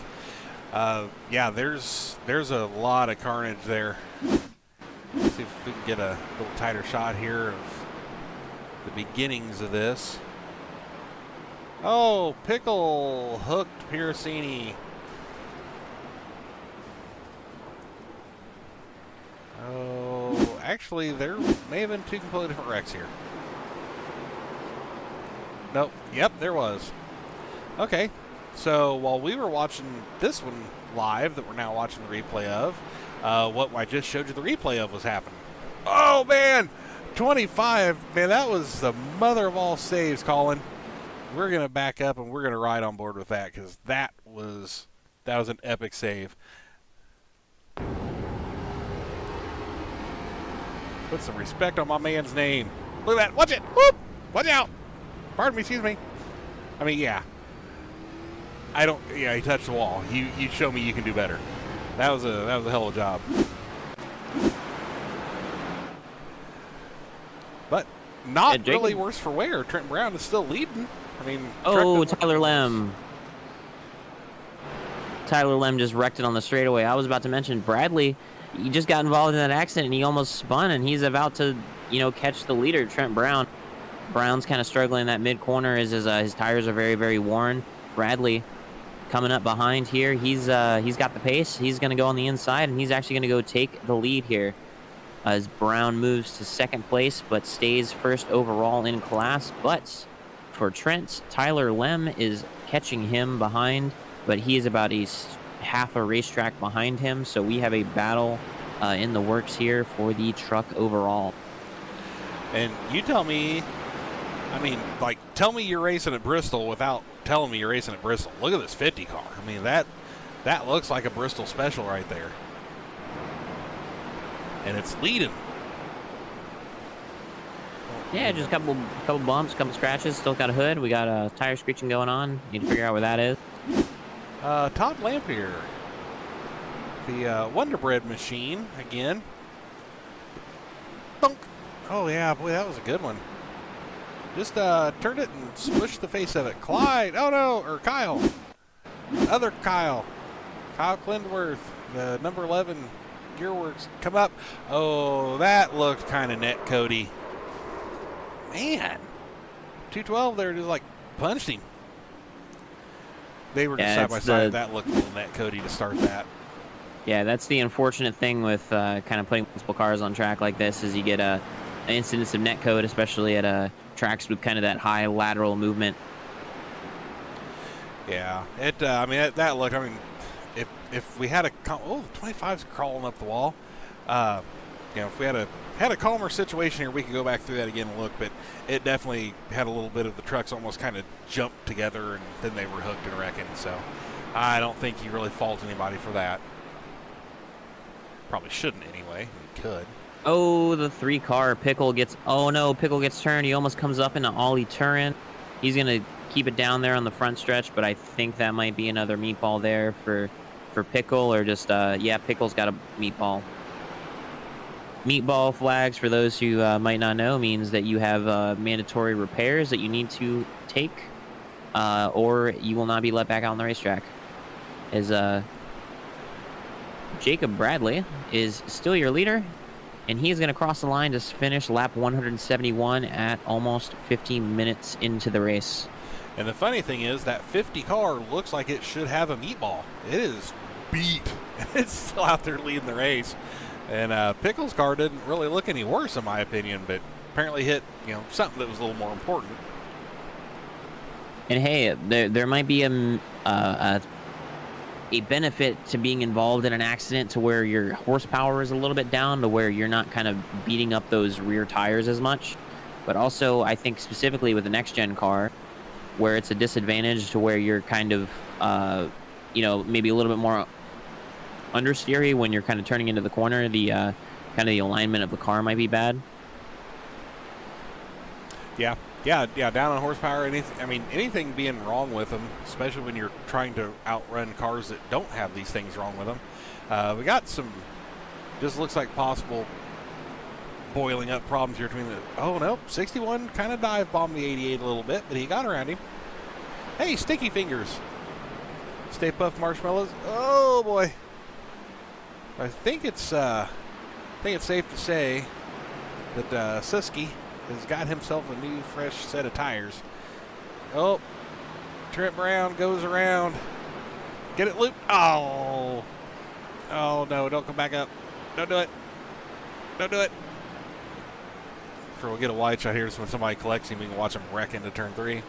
Yeah, there's a lot of carnage there. Let's see if we can get a little tighter shot here of the beginnings of this. Oh, Pickle hooked Piercini. Oh, actually, there may have been two completely different wrecks here. Nope. Yep, there was. Okay. So while we were watching this one live that we're now watching the replay of, what I just showed you the replay of was happening. Oh, man. 25. Man, that was the mother of all saves, Colin. We're going to back up and we're going to ride on board with that, because that was an epic save. Put some respect on my man's name. Look at that. Watch it. Whoop. Watch out. Pardon me. Excuse me. I mean, yeah. Yeah, he touched the wall. You show me you can do better. That was a hell of a job. But not really worse for wear. Trent Brown is still leading. I mean, oh, Tyler Lem. Tyler Lem just wrecked it on the straightaway. I was about to mention Bradley. He just got involved in that accident, and he almost spun, and he's about to, catch the leader, Trent Brown. Brown's kind of struggling in that mid-corner as his tires are very, very worn. Bradley coming up behind here. He's got the pace. He's going to go on the inside, and he's actually going to go take the lead here as Brown moves to second place, but stays first overall in class. But for Trent, Tyler Lem is catching him behind, but he is about half a racetrack behind him, so we have a battle in the works here for the truck overall. And you tell me, tell me you're racing at Bristol without telling me you're racing at Bristol. Look at this 50 car. I mean, that looks like a Bristol special right there. And it's leading. Yeah, just a couple bumps, couple scratches. Still got a hood. We got a tire screeching going on. Need to figure out where that is. Todd Lampier, the Wonder Bread machine again. Thunk. Oh yeah, boy, that was a good one. Just turned it and smushed the face of it. Clyde, oh no, or Kyle. Other Kyle. Kyle Klindworth, the number 11 Gearworks. Come up. Oh, that looked kind of net Cody. Man. 212 there just like punched him. They were just side by side. That looked a little net Cody to start that. Yeah, that's the unfortunate thing with kind of putting multiple cars on track like this, is you get an incidence of net code, especially at tracks with kind of that high lateral movement. Yeah, that looked. I mean, if we had 25's crawling up the wall. If we had a calmer situation here, we could go back through that again and look. But it definitely had a little bit of the trucks almost kind of jumped together, and then they were hooked and wrecking. So I don't think you really fault anybody for that. Probably shouldn't anyway. We could. Oh, the 3-car Pickle gets. Oh no, Pickle gets turned. He almost comes up into Ollie Turin. He's going to keep it down there on the front stretch, but I think that might be another meatball there for Pickle, or just, yeah, Pickle's got a meatball. Meatball flags, for those who might not know, means that you have mandatory repairs that you need to take, or you will not be let back out on the racetrack. As Jacob Bradley is still your leader, and he is going to cross the line to finish lap 171 at almost 15 minutes into the race. And the funny thing is that 50 car looks like it should have a meatball. It is beat. It's still out there leading the race. And Pickle's car didn't really look any worse, in my opinion, but apparently hit, something that was a little more important. And hey, there might be a benefit to being involved in an accident, to where your horsepower is a little bit down, to where you're not kind of beating up those rear tires as much. But also, I think specifically with the next gen car, where it's a disadvantage, to where you're kind of, maybe a little bit more understeery when you're kind of turning into the corner. The kind of the alignment of the car might be bad. Yeah, down on horsepower, anything being wrong with them, especially when you're trying to outrun cars that don't have these things wrong with them. We got some, just looks like possible boiling up problems here between oh no, 61 kind of dive bombed the 88 a little bit, but he got around him. Hey, Sticky Fingers. Stay Puft Marshmallows. Oh boy. I think it's safe to say that Siski has got himself a new fresh set of tires. Oh, Trent Brown goes around. Get it looped. Oh no, don't come back up. Don't do it. We'll get a wide shot here, so when somebody collects him, we can watch him wreck into turn 3.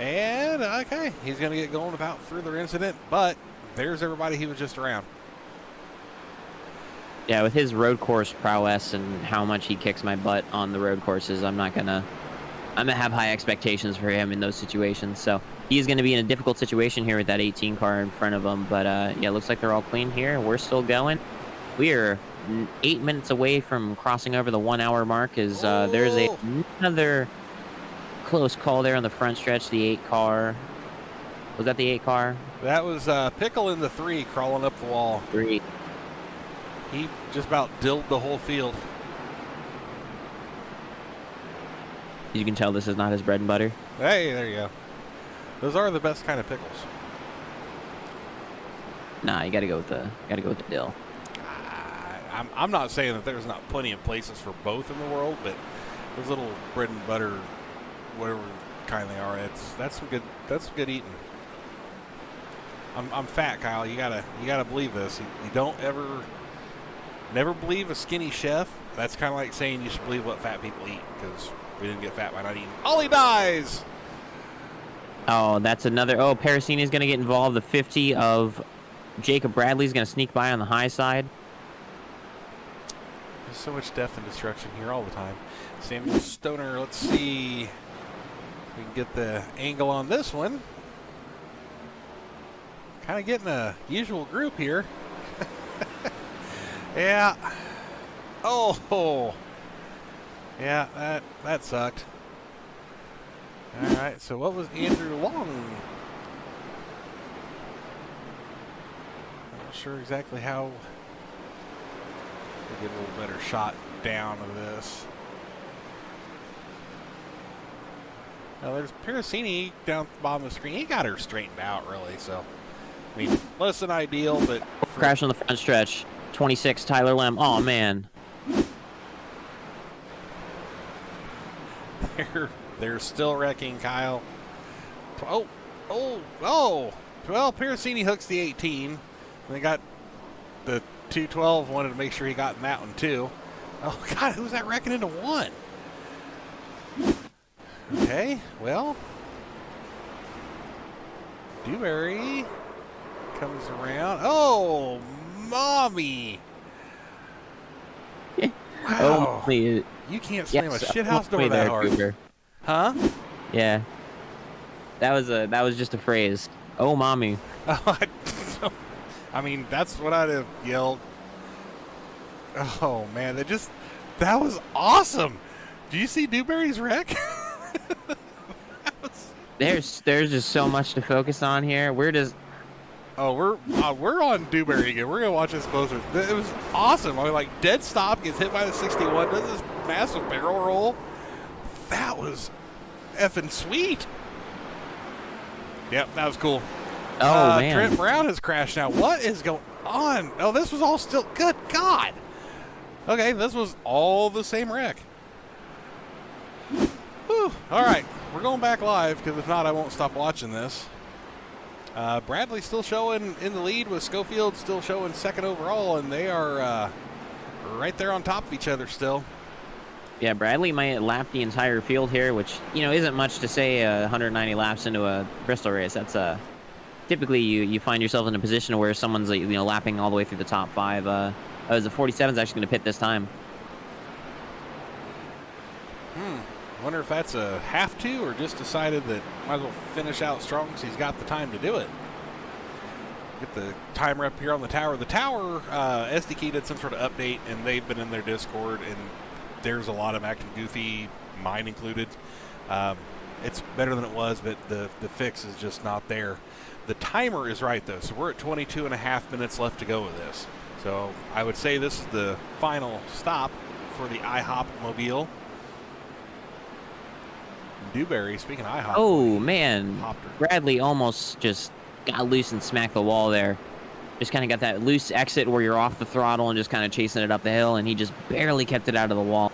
And okay, he's going to get going without further incident, but there's everybody he was just around. Yeah, with his road course prowess and how much he kicks my butt on the road courses, I'm gonna have high expectations for him in those situations. So he's gonna be in a difficult situation here with that 18 car in front of him. But yeah, looks like they're all clean here. We're still going. We are 8 minutes away from crossing over the 1 hour mark. There's another close call there on the front stretch. The 8 car. Was that the 8 car? That was Pickle in the 3 crawling up the wall. 3. He just about dilled the whole field. You can tell this is not his bread and butter. Hey, there you go. Those are the best kind of pickles. Nah, you gotta go with the dill. I'm not saying that there's not plenty of places for both in the world, but those little bread and butter, whatever kind they are, that's some good eating. I'm fat, Kyle. You gotta believe this. You don't never believe a skinny chef. That's kind of like saying you should believe what fat people eat, because we didn't get fat by not eating. Ollie dies! Oh, that's another. Oh, Parasini's going to get involved. The 50 of Jacob Bradley's going to sneak by on the high side. There's so much death and destruction here all the time. Samuel Stoner, let's see if we can get the angle on this one. Kind of getting a usual group here. Yeah. Oh. Yeah, that sucked. All right, so what was Andrew Long? Not sure exactly how. We'll get a little better shot down of this. Now there's Piracini down at the bottom of the screen. He got her straightened out, really. So, I mean, less than ideal, but crash on the front stretch. 26, Tyler Lem. Oh man. They're still wrecking, Kyle. Oh. Well, Piracini hooks the 18. And they got the 212. Wanted to make sure he got in that one too. Oh God, who's that wrecking into 1? Okay, well, Dewberry comes around. Oh, mommy! Wow. Oh, you can't slam a shithouse door that hard. Cooper. Huh? Yeah. That was just a phrase. Oh, mommy. I mean, that's what I'd have yelled. Oh man, that was awesome. Do you see Dewberry's wreck? That was There's just so much to focus on here. We're just Oh, we're on Dewberry again. We're gonna watch this closer. It was awesome. I mean, like dead stop, gets hit by the 61, does this massive barrel roll. That was effing sweet. Yep, that was cool. oh man. Trent Brown has crashed now. What is going on? Oh, this was all still. Good God. Okay, this was all the same wreck. Whew. All right, we're going back live because if not, I won't stop watching this. Bradley still showing in the lead with Schofield still showing second overall, and they are right there on top of each other still. Yeah, Bradley might lap the entire field here, which, you know, isn't much to say 190 laps into a Bristol race. That's typically you find yourself in a position where someone's, you know, lapping all the way through the top 5. The 47's actually going to pit this time. Wonder if that's a have to or just decided that might as well finish out strong because he's got the time to do it. Get the timer up here on the tower. The tower, SDK did some sort of update, and they've been in their Discord, and there's a lot of acting goofy, mine included. It's better than it was, but the fix is just not there. The timer is right, though, so we're at 22 and a half minutes left to go with this. So I would say this is the final stop for the IHOP Mobile. Dewberry, speaking of IHOP. Oh, man. Bradley almost just got loose and smacked the wall there. Just kind of got that loose exit where you're off the throttle and just kind of chasing it up the hill, and he just barely kept it out of the wall.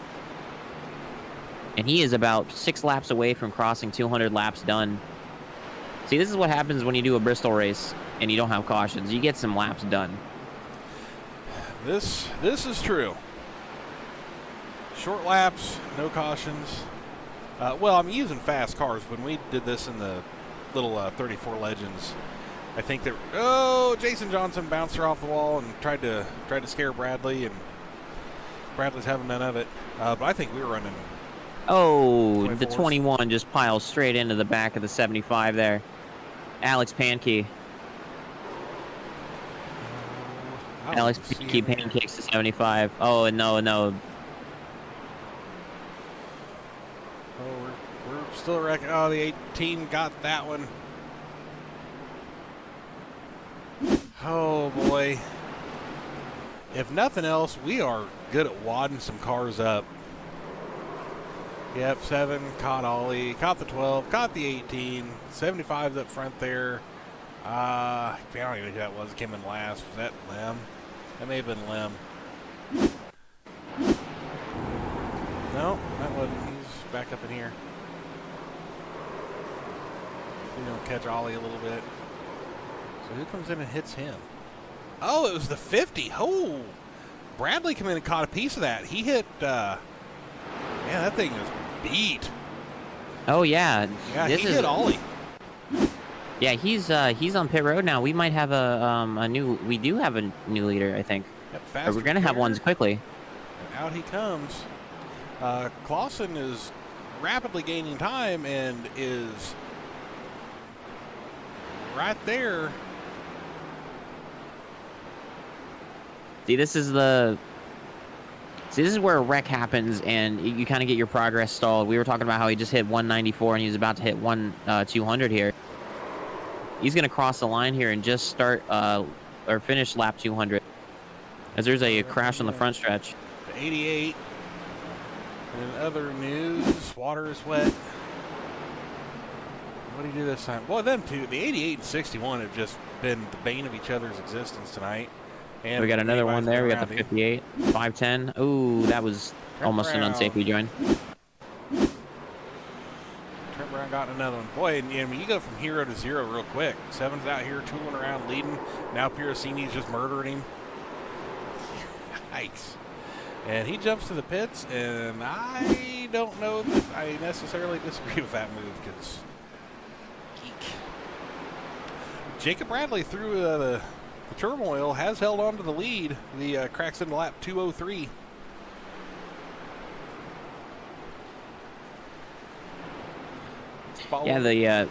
And he is about 6 laps away from crossing 200 laps done. See, this is what happens when you do a Bristol race and you don't have cautions. You get some laps done. This is true. Short laps, no cautions. Well, I'm using fast cars. When we did this in the little 34 Legends, I think that Jason Johnson bounced her off the wall and tried to scare Bradley, and Bradley's having none of it. But I think we were running. Oh, 24s. The 21 just piles straight into the back of the 75 there. Alex Pankey. Alex Pankey pancakes the 75. Oh, no. We're still wrecking. Oh, the 18 got that one. Oh, boy. If nothing else, we are good at wadding some cars up. Yep, 7, caught Ollie, caught the 12, caught the 18, 75's up front there. I don't even know who that was. It came in last. Was that Lem? That may have been Lem. No, that wasn't. He's back up in here. You know, catch Ollie a little bit. So who comes in and hits him? Oh, it was the 50. Oh, Bradley came in and caught a piece of that. He hit, man, that thing was beat. Oh, yeah. Yeah, he hit Ollie. Yeah, he's on pit road now. We might have we do have a new leader, I think. Yep, we're going to have one quickly. And out he comes. Colosseum is rapidly gaining time and is right there. See, this is where a wreck happens, and you kind of get your progress stalled. We were talking about how he just hit 194, and he was about to hit 200 here. He's going to cross the line here and just start or finish lap 200, as there's a crash on the front stretch. The 88. And in other news, water is wet. What do you do this time? Boy, them two, the 88 and 61 have just been the bane of each other's existence tonight. And we got another one there. We got the 58, 510. Ooh, that was almost an unsafe rejoin. Trent Brown got another one. Boy, and you go from hero to zero real quick. 7's out here tooling around, leading. Now Piracini's just murdering him. Yikes. And he jumps to the pits, and I don't know that I necessarily disagree with that move, because geek. Jacob Bradley through the turmoil has held on to the lead. The cracks into lap 203. Yeah,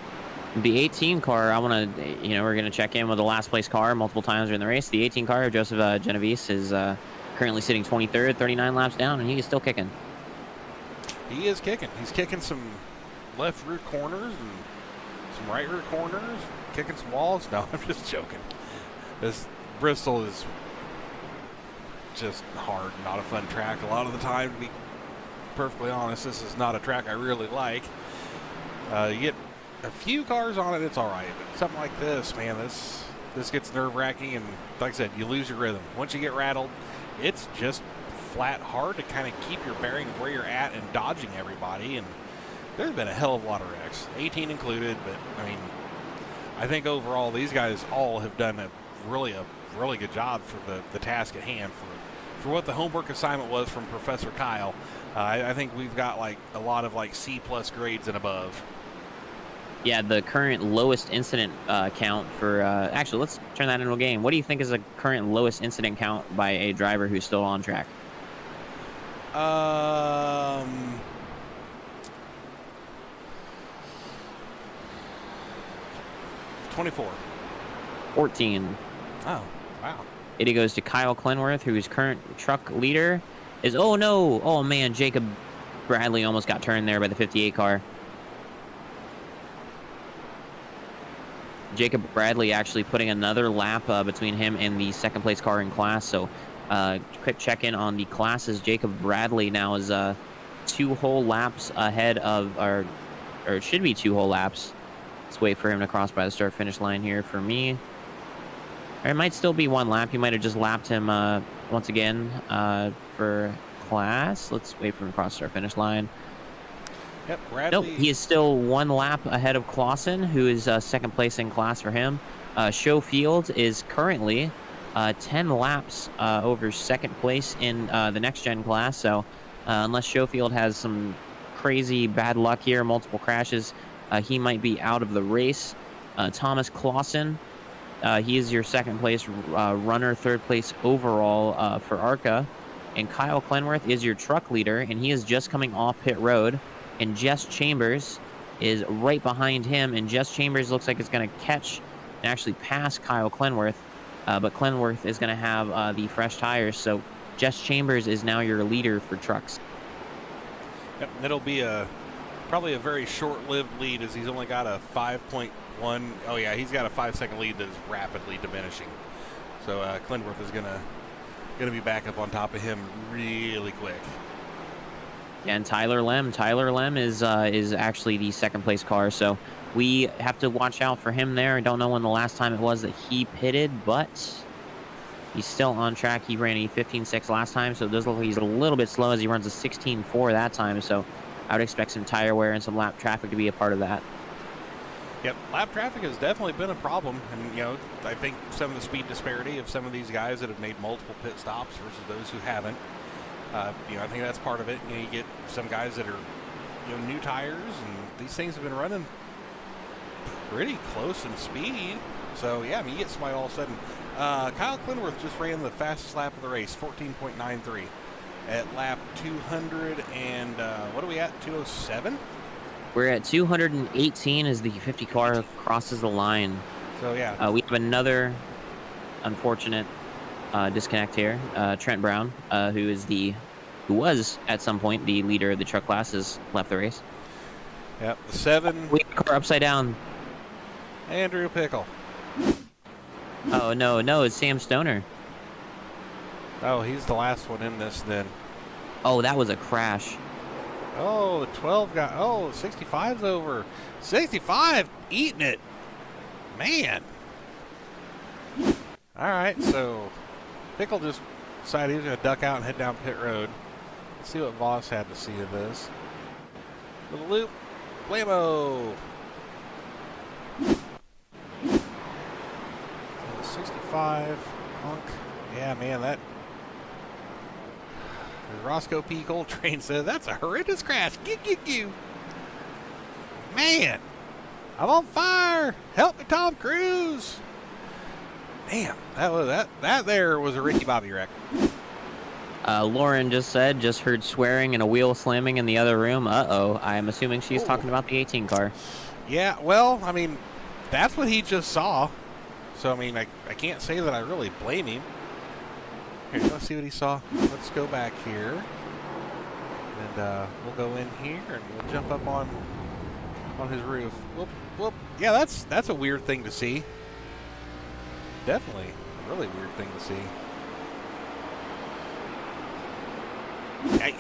the 18 car, I want to, we're going to check in with the last place car multiple times during the race. The 18 car, Joseph Genovese, is currently sitting 23rd, 39 laps down, and he is still kicking. He is kicking. He's kicking some left rear corners, and some right rear corners, kicking some walls. No, I'm just joking. This Bristol is just hard, not a fun track. A lot of the time, to be perfectly honest, this is not a track I really like. You get a few cars on it, it's all right. But something like this, man, this gets nerve-wracking, and like I said, you lose your rhythm. Once you get rattled, it's just flat hard to kind of keep your bearing where you're at and dodging everybody. And there's been a hell of a lot of wrecks, 18 included. But I mean, I think overall these guys all have done a really good job for the task at hand, for what the homework assignment was from Professor Kyle. I think we've got like a lot of like C+ grades and above. Yeah, the current lowest incident count for actually, let's turn that into a game. What do you think is the current lowest incident count by a driver who's still on track? 24. 14. Oh, wow. It goes to Kyle Clenworth, whose current truck leader is, oh no, oh man, Jacob Bradley almost got turned there by the 58 car. Jacob Bradley actually putting another lap between him and the second place car in class. So quick check-in on the classes. Jacob Bradley now is 2 whole laps ahead of, or it should be 2 whole laps. Let's wait for him to cross by the start-finish line here for me. Or it might still be 1 lap. He might have just lapped him once again for class. Let's wait for him to cross the start-finish line. Yep, Bradley. Nope, he is still 1 lap ahead of Clausen, who is second place in class for him. Schofield is currently 10 laps over second place in the next-gen class. So unless Schofield has some crazy bad luck here, multiple crashes, he might be out of the race. Thomas Clausen, he is your second place runner, third place overall for ARCA. And Kyle Clenworth is your truck leader, and he is just coming off pit road. And Jess Chambers is right behind him, and Jess Chambers looks like it's going to catch and actually pass Kyle Clenworth, but Clenworth is going to have the fresh tires, so Jess Chambers is now your leader for trucks. Yep, it'll be probably a very short-lived lead, as he's only got a 5.1. Oh yeah, he's got a 5-second lead that is rapidly diminishing. So Clenworth is gonna be back up on top of him really quick. Yeah, and Tyler Lem is actually the second place car, so we have to watch out for him there. I don't know when the last time it was that he pitted, but he's still on track. He ran a 15.6 last time, so it does look like he's a little bit slow as he runs a 16.4 that time, so I would expect some tire wear and some lap traffic to be a part of that. Yep, lap traffic has definitely been a problem, and I think some of the speed disparity of some of these guys that have made multiple pit stops versus those who haven't. I think that's part of it. You get some guys that are, new tires, and these things have been running pretty close in speed. So yeah, you get somebody all of a sudden. Kyle Clenworth just ran the fastest lap of the race, 14.93, at lap 200 and what are we at? 207. We're at 218 as the 50 car crosses the line. So yeah, we have another unfortunate disconnect here. Trent Brown, who was at some point the leader of the truck class, has left the race. Yep, the 7. We have car upside down. Andrew Pickle. Oh no, it's Sam Stoner. Oh, he's the last one in this then. Oh, that was a crash. Oh, the 12 got. Oh, 65's over. 65 eating it. Man. All right, so Pickle just decided he was going to duck out and head down pit road. Let's see what Voss had to see of this. Little loop. Blammo. 65. Honk. Yeah, man, that. Roscoe P. Coltrane says that's a horrendous crash. Goo. Man, I'm on fire. Help me, Tom Cruise. Damn, that there was a Ricky Bobby wreck. Lauren just heard swearing and a wheel slamming in the other room. Uh-oh. I'm assuming she's talking about the 18 car. Yeah, well, I mean, that's what he just saw. So, I mean, I can't say that I really blame him. Here, let's see what he saw. Let's go back here. And we'll go in here and we'll jump up on on his roof. Whoop, whoop. Yeah, that's a weird thing to see. Definitely a really weird thing to see. Yike.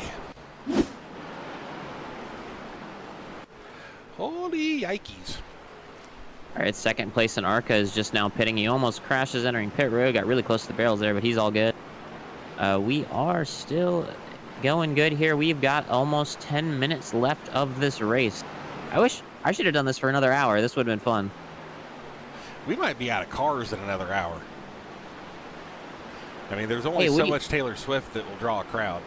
Holy yikes. All right, second place in ARCA is just now pitting. He almost crashes entering pit road. Got really close to the barrels there, but he's all good. We are still going good here. We've got almost 10 minutes left of this race. I wish I should have done this for another hour. This would have been fun. We might be out of cars in another hour. I mean, there's only so much Taylor Swift that will draw a crowd.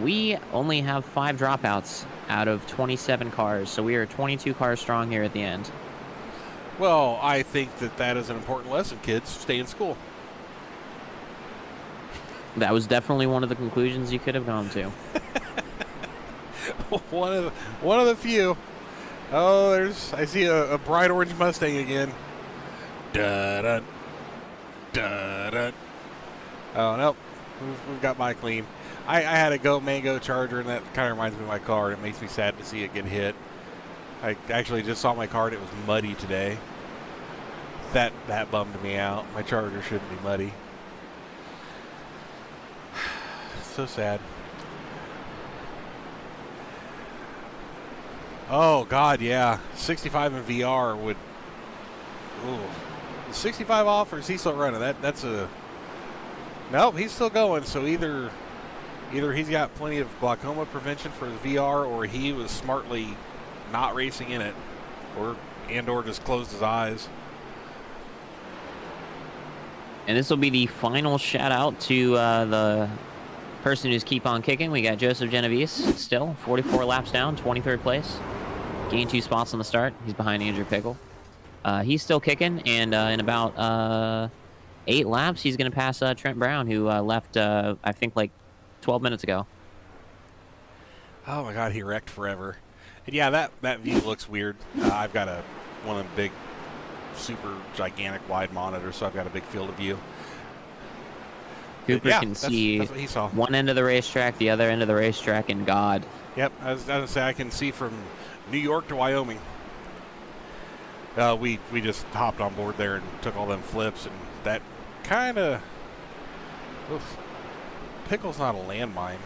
We only have 5 dropouts out of 27 cars, so we are 22 cars strong here at the end. Well, I think that is an important lesson, kids. Stay in school. That was definitely one of the conclusions you could have gone to. one of the few. Oh, I see a bright orange Mustang again. Da-da, da-da. Oh, nope. We've got my clean. I had a Go Mango Charger, and that kind of reminds me of my car. It makes me sad to see it get hit. I actually just saw my car, and it was muddy today. That bummed me out. My Charger shouldn't be muddy. So sad. Oh, God, yeah. 65 in VR would... Ooh. Is 65 off, or is he still running? That's a... Nope, he's still going, so either he's got plenty of glaucoma prevention for his VR, or he was smartly not racing in it, or just closed his eyes. And this will be the final shout out to the person who's keep on kicking. We got Joseph Genovese still, 44 laps down, 23rd place. Gained 2 spots on the start. He's behind Andrew Pickle. He's still kicking, and in about 8 laps, he's going to pass Trent Brown, who left, I think, like 12 minutes ago. Oh, my God, he wrecked forever. And, yeah, that view looks weird. I've got one of them big, super gigantic wide monitors, so I've got a big field of view. Cooper can see that's what he saw. One end of the racetrack, the other end of the racetrack, and God. Yep, I was going to say I can see from New York to Wyoming. We just hopped on board there and took all them flips, and that kind of... Pickle's not a landmine.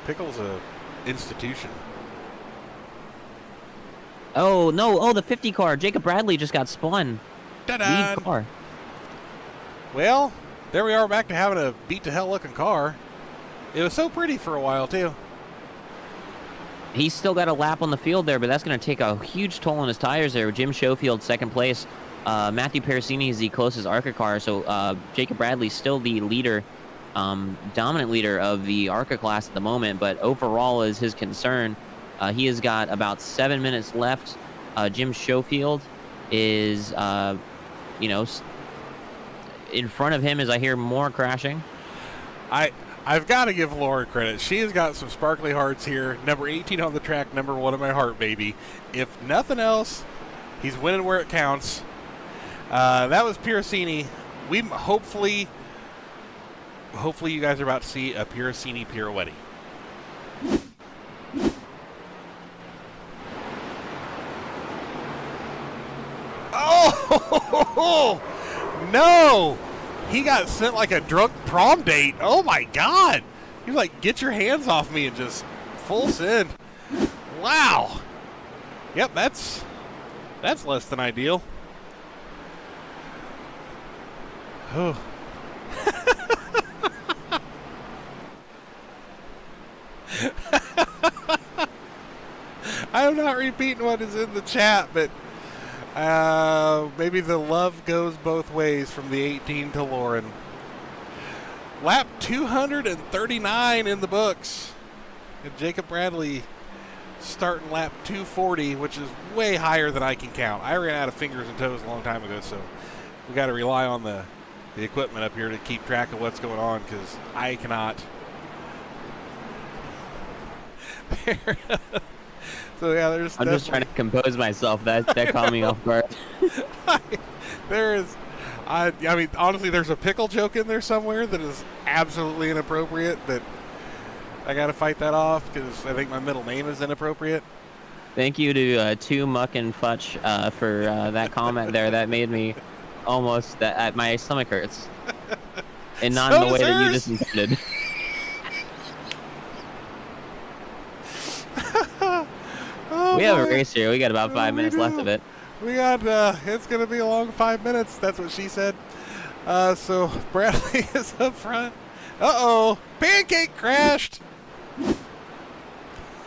Pickle's a institution. Oh, no. Oh, the 50 car. Jacob Bradley just got spun. Lead car. Well, there we are back to having a beat-to-hell looking car. It was so pretty for a while, too. He's still got a lap on the field there, but that's going to take a huge toll on his tires there. Jim Schofield, second place. Matthew Pericini is the closest ARCA car, so Jacob Bradley's still the leader, dominant leader of the ARCA class at the moment, but overall is his concern. He has got about 7 minutes left. Jim Schofield is, in front of him as I hear more crashing. I've got to give Laura credit. She has got some sparkly hearts here. Number 18 on the track, number 1 in my heart, baby. If nothing else, he's winning where it counts. That was Piracini. We hopefully you guys are about to see a Piracini pirouette. Oh no! He got sent like a drunk prom date. Oh my God! He was like, "Get your hands off me!" and just full send. Wow. Yep, that's less than ideal. Oh. I'm not repeating what is in the chat, but maybe the love goes both ways from the 18 to Lauren. Lap 239 in the books. And Jacob Bradley starting lap 240, which is way higher than I can count. I ran out of fingers and toes a long time ago, so we got to rely on the equipment up here to keep track of what's going on, because I cannot. So yeah, I'm just trying to compose myself. That caught me off guard. I mean, honestly, there's a pickle joke in there somewhere that is absolutely inappropriate. That I got to fight that off because I think my middle name is inappropriate. Thank you to Two Muck and Futch for that comment there. That made me almost my stomach hurts, and not in the way that you just intended. We have a race here. We got about 5 minutes left of it. We got, it's going to be a long 5 minutes. That's what she said. So Bradley is up front. Uh-oh. Pancake crashed.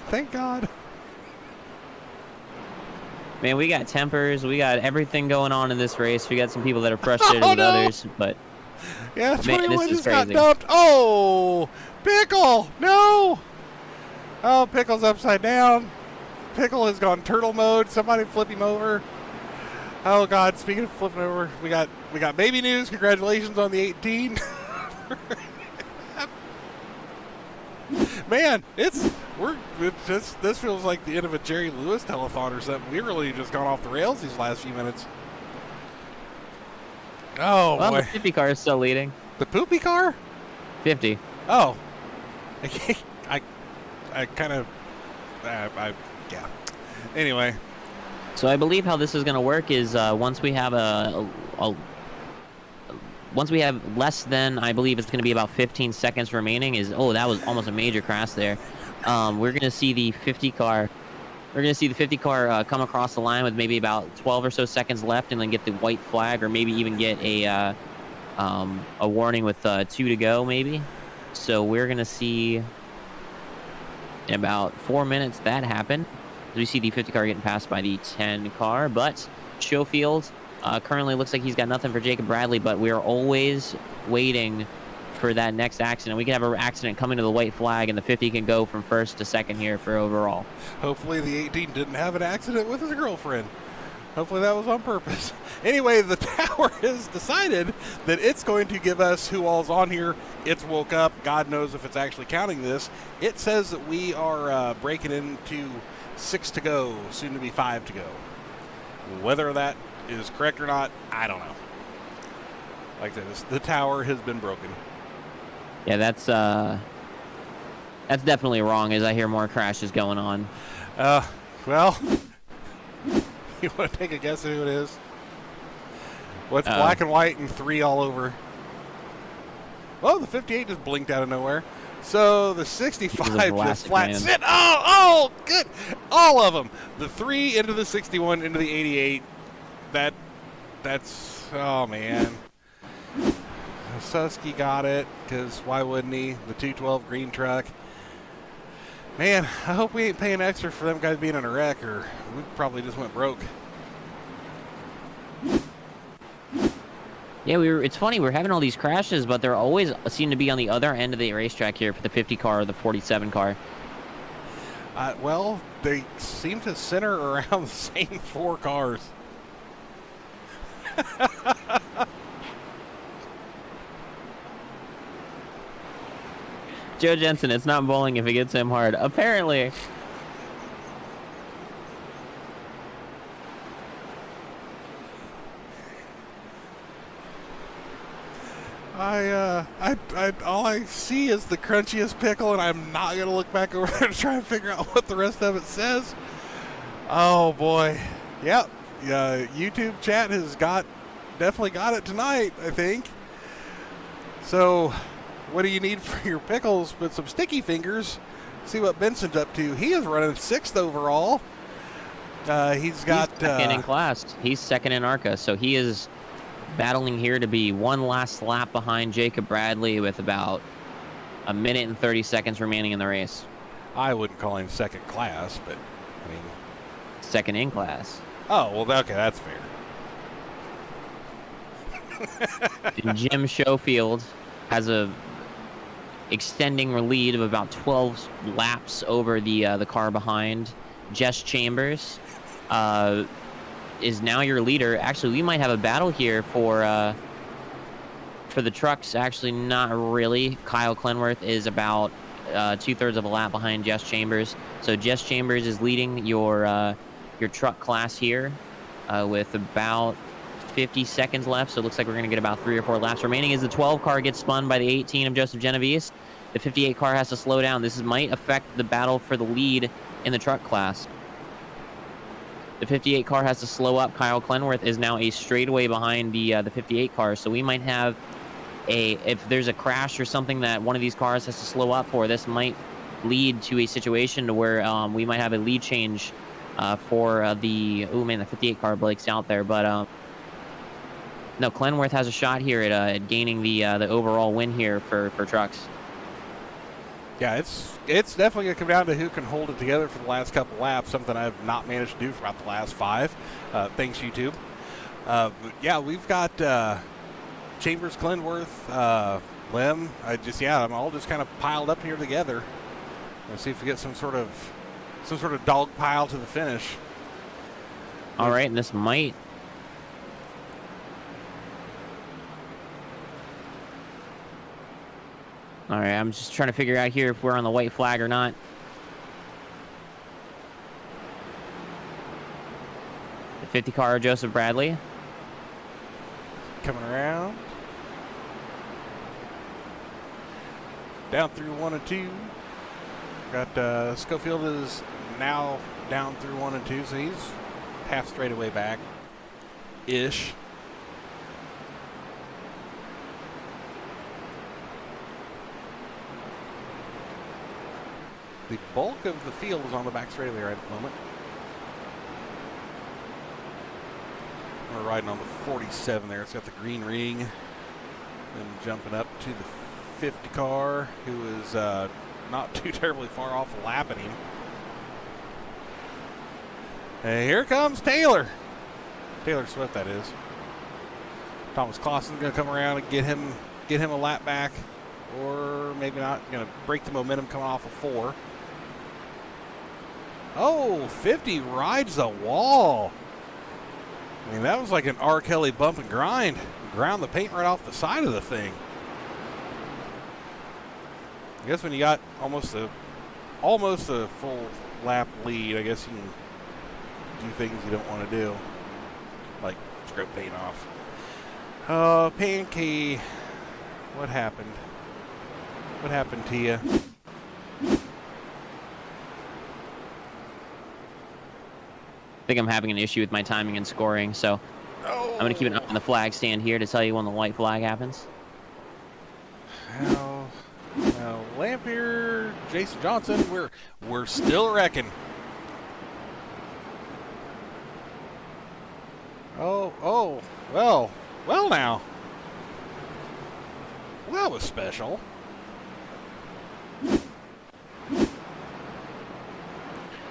Thank God. Man, we got tempers. We got everything going on in this race. We got some people that are frustrated with others, but yeah, 21 man, just got dumped. Oh, Pickle. No. Oh, Pickle's upside down. Pickle has gone turtle mode. Somebody flip him over. Oh God! Speaking of flipping over, we got baby news. Congratulations on the 18. Man, this feels like the end of a Jerry Lewis telethon or something. We really just gone off the rails these last few minutes. Oh well, boy! The 50 car is still leading. The poopy car? 50. Oh, I kind of, yeah. Anyway. So I believe how this is going to work is once we have once we have less than, I believe it's going to be about 15 seconds remaining. That was almost a major crash there. We're going to see the 50 car. We're going to see the 50 car come across the line with maybe about 12 or so seconds left, and then get the white flag, or maybe even get a warning with 2 to go, maybe. So we're going to see in about 4 minutes that happen. We see the 50 car getting passed by the 10 car, but Schofield currently looks like he's got nothing for Jacob Bradley, but we're always waiting for that next accident. We can have an accident coming to the white flag, and the 50 can go from first to second here for overall. Hopefully the 18 didn't have an accident with his girlfriend. Hopefully that was on purpose. Anyway, the tower has decided that it's going to give us who all's on here. It's woke up. God knows if it's actually counting this. It says that we are breaking into 6 to go, soon to be 5 to go. Whether that is correct or not, I don't know. Like this, the tower has been broken. Yeah, that's definitely wrong, as I hear more crashes going on. Well, you want to take a guess at who it is? What's black and white and 3 all over? Oh, the 58 just blinked out of nowhere. So the 65 just flat sit. Oh, good. All of them. The 3 into the 61 into the 88. That's, oh man. Susky got it, because why wouldn't he? The 212 green truck. Man, I hope we ain't paying extra for them guys being in a wreck, or we probably just went broke. Yeah, it's funny, we're having all these crashes, but they're always seem to be on the other end of the racetrack here for the 50 car or the 47 car. Well, they seem to center around the same 4 cars. Joe Jensen, it's not bowling if it gets him hard. Apparently. All I see is the crunchiest pickle, and I'm not gonna look back over there to try and figure out what the rest of it says. Oh boy, yep. YouTube chat has definitely got it tonight, I think. So, what do you need for your pickles but some sticky fingers? See what Benson's up to. He is running 6th overall. He's second in class. He's second in ARCA, so he is battling here to be one last lap behind Jacob Bradley with about 1 minute and 30 seconds remaining in the race. I wouldn't call him second class, but I mean, second in class. Oh, well, okay, that's fair. Jim Schofield has a extending lead of about 12 laps over the car behind. Jess Chambers is now your leader. Actually, we might have a battle here for the trucks. Actually, not really. Kyle Clenworth is about 2/3 of a lap behind Jess Chambers. So Jess Chambers is leading your truck class here with about 50 seconds left. So it looks like we're going to get about 3 or 4 laps remaining as the 12 car gets spun by the 18 of Joseph Genovese. The 58 car has to slow down. This might affect the battle for the lead in the truck class. The 58 car has to slow up. Kyle Clenworth is now a straightaway behind the 58 car. So we might have if there's a crash or something that one of these cars has to slow up for, this might lead to a situation to where we might have a lead change for the 58 car. Blake's out there, but no, Clenworth has a shot here at gaining the overall win here for trucks. Yeah, it's definitely going to come down to who can hold it together for the last couple laps, something I've not managed to do for about the last 5. Thanks, YouTube. But yeah, we've got Chambers, Clenworth, Lem. I'm all just kind of piled up here together. Let's see if we get some sort of dog pile to the finish. All right, and this might. All right, I'm just trying to figure out here if we're on the white flag or not. The 50 car, Joseph Bradley. Coming around. Down through 1 and 2. Got Schofield is now down through 1 and 2, so he's half straightaway back. Ish. The bulk of the field is on the back straightaway right at the moment. We're riding on the 47 there. It's got the green ring. And jumping up to the 50 car, who is not too terribly far off lapping him. And here comes Taylor. Taylor Swift, that is. Thomas Clausen's going to come around and get him a lap back. Or maybe not. Going to break the momentum coming off of 4. Oh, 50 rides the wall. I mean, that was like an R. Kelly bump and grind. Ground the paint right off the side of the thing. I guess when you got almost a full lap lead, I guess you can do things you don't want to do. Like scrape paint off. Oh, Pankey. What happened? What happened to you? I think I'm having an issue with my timing and scoring, so I'm going to keep an eye on the flag stand here to tell you when the white flag happens. Now, Lampier, Jason Johnson, we're still wrecking. Oh, well now. Well, that was special.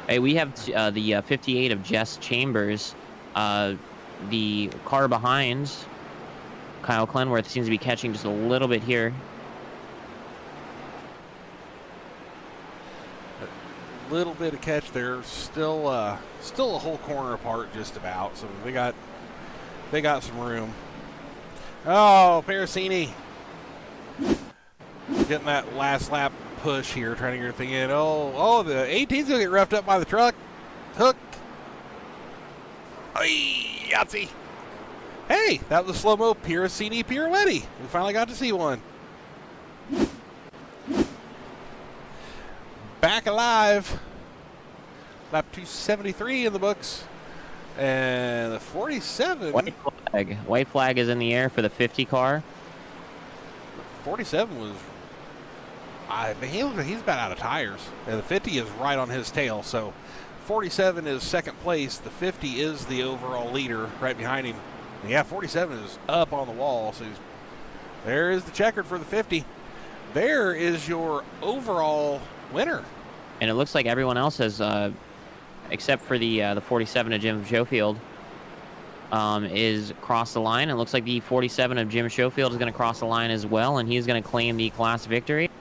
Hey, we have the 58 of Jess Chambers. The car behind Kyle Clenworth seems to be catching just a little bit here. A little bit of catch there. Still a whole corner apart, just about. So they got some room. Oh, Parasini getting that last lap push here, trying to get everything in. Oh, the 18's gonna get roughed up by the truck. Hook. Ay, Yahtzee. Hey, that was a slow-mo Piracini pirouette. We finally got to see one. Back alive. Lap 273 in the books. And the 47. White flag. White flag is in the air for the 50 car. 47 was... he's about out of tires. And the 50 is right on his tail. So 47 is second place. The 50 is the overall leader right behind him. And yeah, 47 is up on the wall. So there is the checkered for the 50. There is your overall winner. And it looks like everyone else has, except for the 47 of Jim Schofield, is crossed the line. It looks like the 47 of Jim Schofield is going to cross the line as well, and he's going to claim the class victory.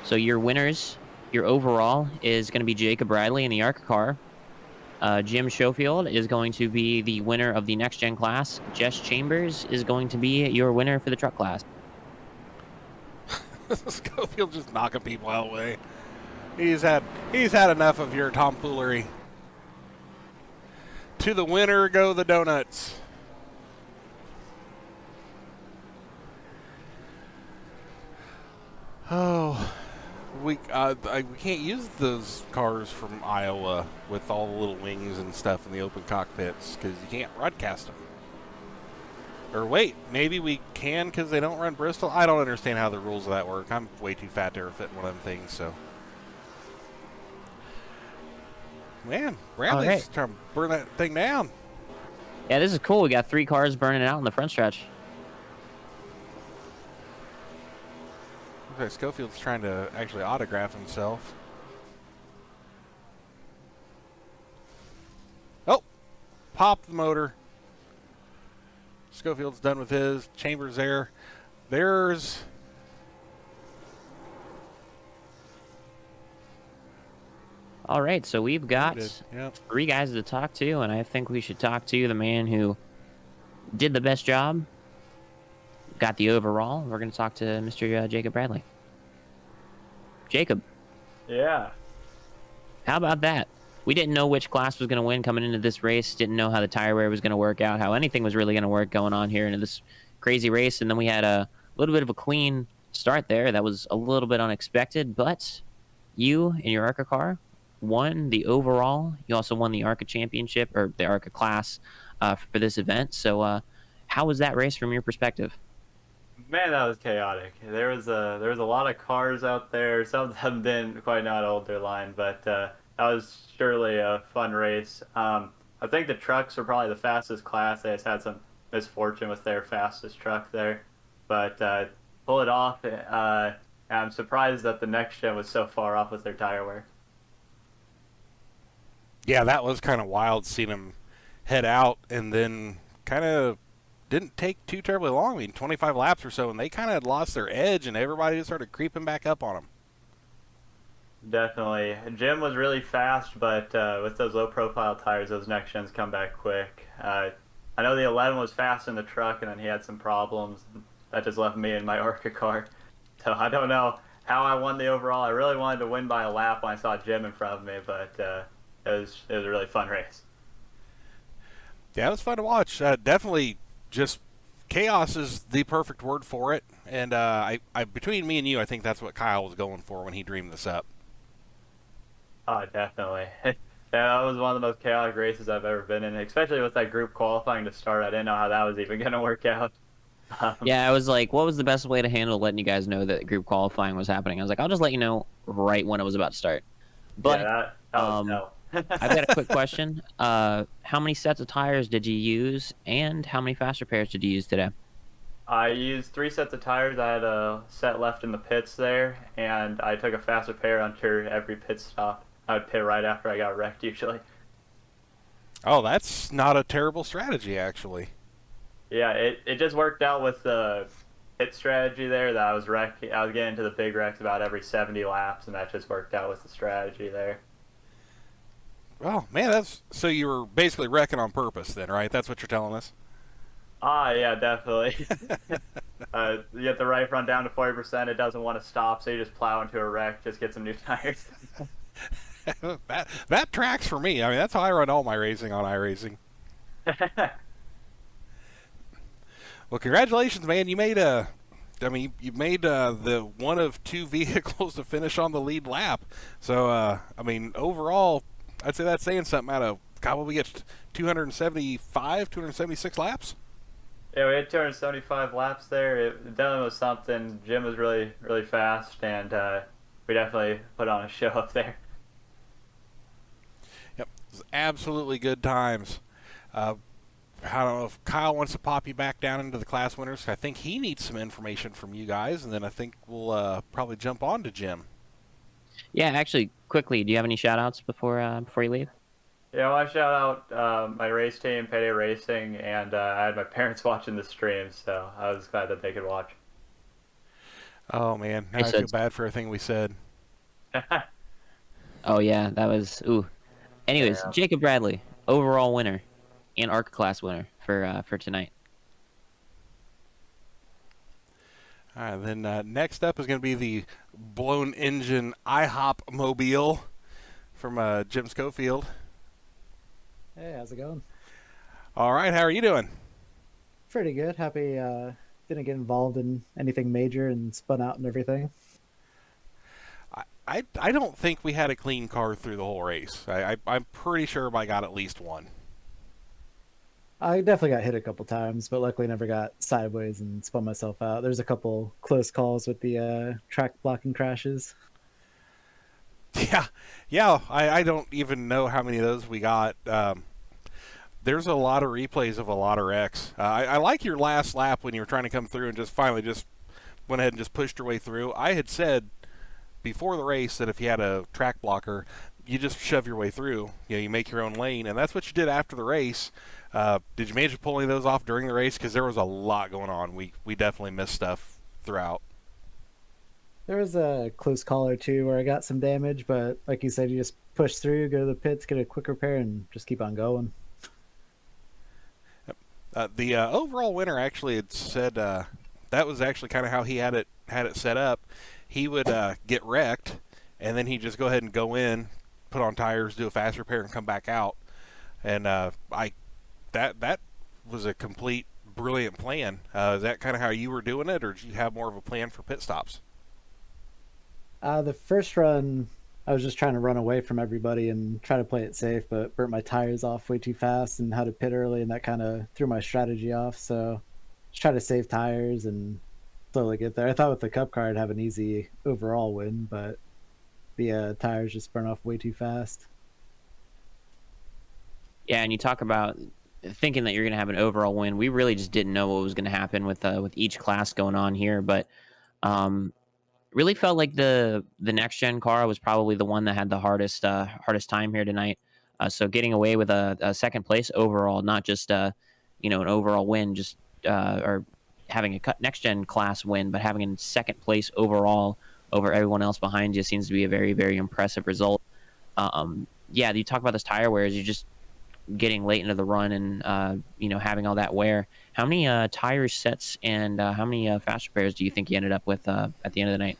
So your winners, your overall, is going to be Jacob Bradley in the ARCA car. Jim Schofield is going to be the winner of the next gen class. Jess Chambers is going to be your winner for the truck class. Schofield just knocking people out of the way. He's had enough of your tomfoolery. To the winner go the donuts. Oh, we can't use those cars from Iowa with all the little wings and stuff in the open cockpits because you can't broadcast them. Or wait, maybe we can because they don't run Bristol? I don't understand how the rules of that work. I'm way too fat to ever fit in one of them things, so. Man, Bradley's right. trying to burn that thing down. Yeah, this is cool. We got 3 cars burning out in the front stretch. Looks like Schofield's trying to actually autograph himself. Oh, pop the motor. Schofield's done with his. Chambers there. There's... All right, so we've got Yep. 3 guys to talk to, and I think we should talk to the man who did the best job, got the overall. We're going to talk to Mr. Jacob Bradley. Jacob. Yeah. How about that? We didn't know which class was going to win coming into this race, didn't know how the tire wear was going to work out, how anything was really going to work going on here into this crazy race, and then we had a little bit of a clean start there. That was a little bit unexpected, but you and your ARCA car won the overall. You also won the ARCA championship, or the ARCA class for this event. So how was that race from your perspective? Man, that was chaotic. There was a lot of cars out there. Some of them didn't quite know how to hold their line, but that was surely a fun race. I think the trucks were probably the fastest class. They just had some misfortune with their fastest truck there, but pull it off. I'm surprised that the next gen was so far off with their tire wear. Yeah, that was kind of wild seeing him head out and then kind of didn't take too terribly long. I mean, 25 laps or so, and they kind of had lost their edge, and everybody just started creeping back up on them. Definitely. Jim was really fast, but with those low-profile tires, those next gens come back quick. I know the 11 was fast in the truck, and then he had some problems. That just left me in my ARCA car. So I don't know how I won the overall. I really wanted to win by a lap when I saw Jim in front of me, but it was a really fun race. Yeah, it was fun to watch. Definitely just chaos is the perfect word for it. And I between me and you, I think that's what Kyle was going for when he dreamed this up. Oh, definitely. Yeah, that was one of the most chaotic races I've ever been in, especially with that group qualifying to start. I didn't know how that was even going to work out. Yeah, I was like, what was the best way to handle letting you guys know that group qualifying was happening? I was like, I'll just let you know right when it was about to start. But yeah, that was no. I've got a quick question. How many sets of tires did you use, and how many fast repairs did you use today? I used 3 sets of tires. I had a set left in the pits there, and I took a fast repair under every pit stop. I would pit right after I got wrecked usually. Oh, that's not a terrible strategy, actually. Yeah, it just worked out with the pit strategy there that I was getting into the big wrecks about every 70 laps, and that just worked out with the strategy there. Oh, man, so you were basically wrecking on purpose then, right? That's what you're telling us? Ah, yeah, definitely. You get the right front down to 40%. It doesn't want to stop, so you just plow into a wreck, just get some new tires. that tracks for me. I mean, that's how I run all my racing on iRacing. Well, congratulations, man. You made you made the one of 2 vehicles to finish on the lead lap. So, I mean, overall, I'd say that's saying something out of, God, what we get 276 laps? Yeah, we had 275 laps there. It definitely was something. Jim was really, really fast, and we definitely put on a show up there. Yep, it was absolutely good times. I don't know if Kyle wants to pop you back down into the class winners. I think he needs some information from you guys, and then I think we'll probably jump on to Jim. Yeah, actually, quickly, do you have any shout-outs before you leave? Yeah, well, I shout out my race team, Payday Racing, and I had my parents watching the stream, so I was glad that they could watch. Oh, man. Now I feel bad for everything we said. Oh, yeah, that was... Ooh. Anyways, yeah. Jacob Bradley, overall winner and ARCA class winner for tonight. All right, then next up is going to be the blown engine IHOP Mobile from Jim Schofield. Hey, how's it going? All right, how are you doing? Pretty good. Happy didn't get involved in anything major and spun out and everything. I don't think we had a clean car through the whole race. I'm pretty sure I got at least one. I definitely got hit a couple times, but luckily never got sideways and spun myself out. There's a couple close calls with the track blocking crashes. Yeah, yeah. I don't even know how many of those we got. There's a lot of replays of a lot of wrecks. I like your last lap when you were trying to come through and just finally just went ahead and just pushed your way through. I had said before the race that if you had a track blocker, you just shove your way through. You know, you make your own lane, and that's what you did after the race. Did you manage to pull any of those off during the race? Because there was a lot going on. We definitely missed stuff throughout. There was a close call or two where I got some damage, but like you said, you just push through, go to the pits, get a quick repair, and just keep on going. The overall winner actually had said that was actually kind of how he had it set up. He would get wrecked, and then he'd just go ahead and go in, put on tires, do a fast repair, and come back out. And that was a complete brilliant plan. Is that kind of how you were doing it, or did you have more of a plan for pit stops? The first run, I was just trying to run away from everybody and try to play it safe, but burnt my tires off way too fast and had to pit early, and that kind of threw my strategy off. So just try to save tires and slowly get there. I thought with the cup car I'd have an easy overall win, but the tires just burn off way too fast. Yeah, and you talk about thinking that you're going to have an overall win. We really just didn't know what was going to happen with each class going on here, but really felt like the next gen car was probably the one that had the hardest time here tonight. So getting away with a second place overall, not just an overall win, just or having a next gen class win, but having a second place overall over everyone else behind you seems to be a very, very impressive result. Yeah, you talk about this tire wears, you're just getting late into the run and having all that wear. How many tire sets and how many fast repairs do you think you ended up with at the end of the night?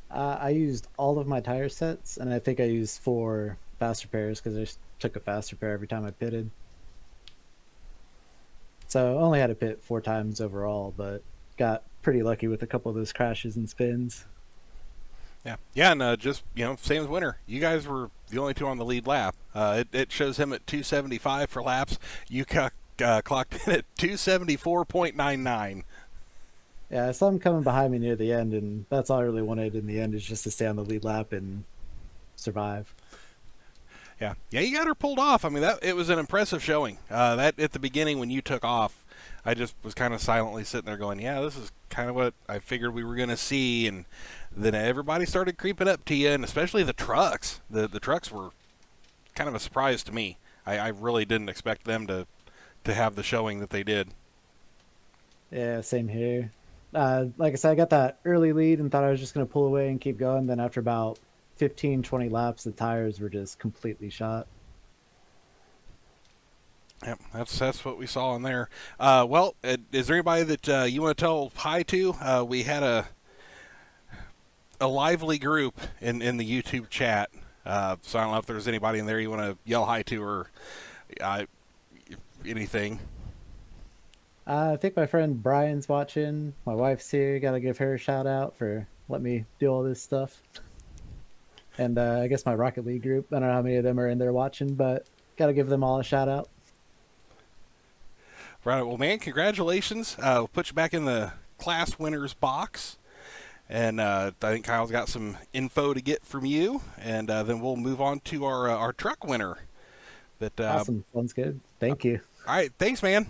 I used all of my tire sets, and I think I used 4 fast repairs because I just took a fast repair every time I pitted. So I only had to pit 4 times overall, but got pretty lucky with a couple of those crashes and spins. Yeah, and just same as winner. You guys were the only two on the lead lap. It shows him at 275 for laps. You clocked in at 274.99. Yeah, I saw him coming behind me near the end, and that's all I really wanted in the end is just to stay on the lead lap and survive. Yeah, you got her pulled off. I mean, it was an impressive showing. That at the beginning when you took off, I just was kind of silently sitting there going, yeah, this is kind of what I figured we were going to see. And then everybody started creeping up to you, and especially the trucks. The trucks were kind of a surprise to me. I really didn't expect them to have the showing that they did. Yeah, same here. Like I said, I got that early lead and thought I was just going to pull away and keep going. Then after about 15, 20 laps, the tires were just completely shot. Yep, that's what we saw in there. Well, is there anybody that you want to tell hi to? We had a lively group in the YouTube chat. So I don't know if there's anybody in there you want to yell hi to or anything. I think my friend Brian's watching. My wife's here. Got to give her a shout out for letting me do all this stuff. And I guess my Rocket League group. I don't know how many of them are in there watching, but got to give them all a shout out. Right. Well, man, congratulations. We'll put you back in the class winners box. And I think Kyle's got some info to get from you. And then we'll move on to our truck winner. But, awesome. Sounds good. Thank you. All right. Thanks, man.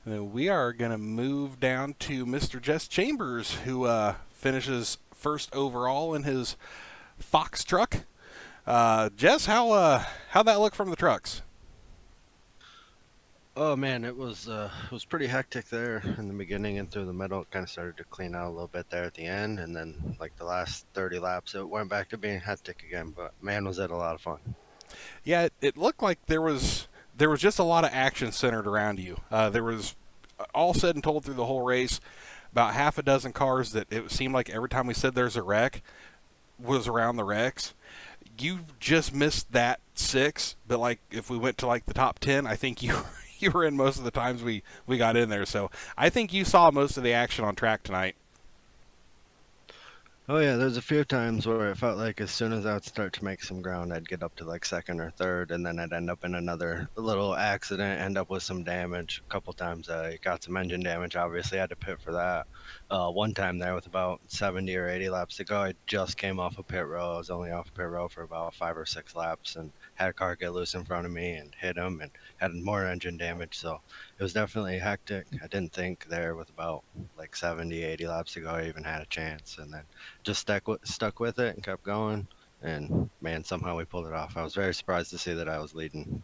We are going to move down to Mr. Jess Chambers, who finishes first overall in his Fox truck. Jess, how'd that look from the trucks? Oh man, it was pretty hectic there in the beginning and through the middle. It kind of started to clean out a little bit there at the end, and then like the last 30 laps, it went back to being hectic again. But man, was it a lot of fun. Yeah, it looked like there was just a lot of action centered around you. There was, all said and told through the whole race, about half a dozen cars that it seemed like every time we said there's a wreck was around the wrecks. You just missed that 6, but like if we went to like the top 10, I think you were in most of the times we got in there. So I think you saw most of the action on track tonight. Oh yeah, there's a few times where it felt like as soon as I would start to make some ground, I'd get up to like second or third, and then I'd end up in another little accident, end up with some damage. A couple times I got some engine damage. Obviously, I had to pit for that. One time there, with about 70 or 80 laps to go, I just came off a pit row. I was only off pit row for about 5 or 6 laps, and had a car get loose in front of me and hit him, and had more engine damage. So it was definitely hectic. I didn't think there with about like 70, 80 laps to go, I even had a chance, and then just stuck with it and kept going. And man, somehow we pulled it off. I was very surprised to see that I was leading.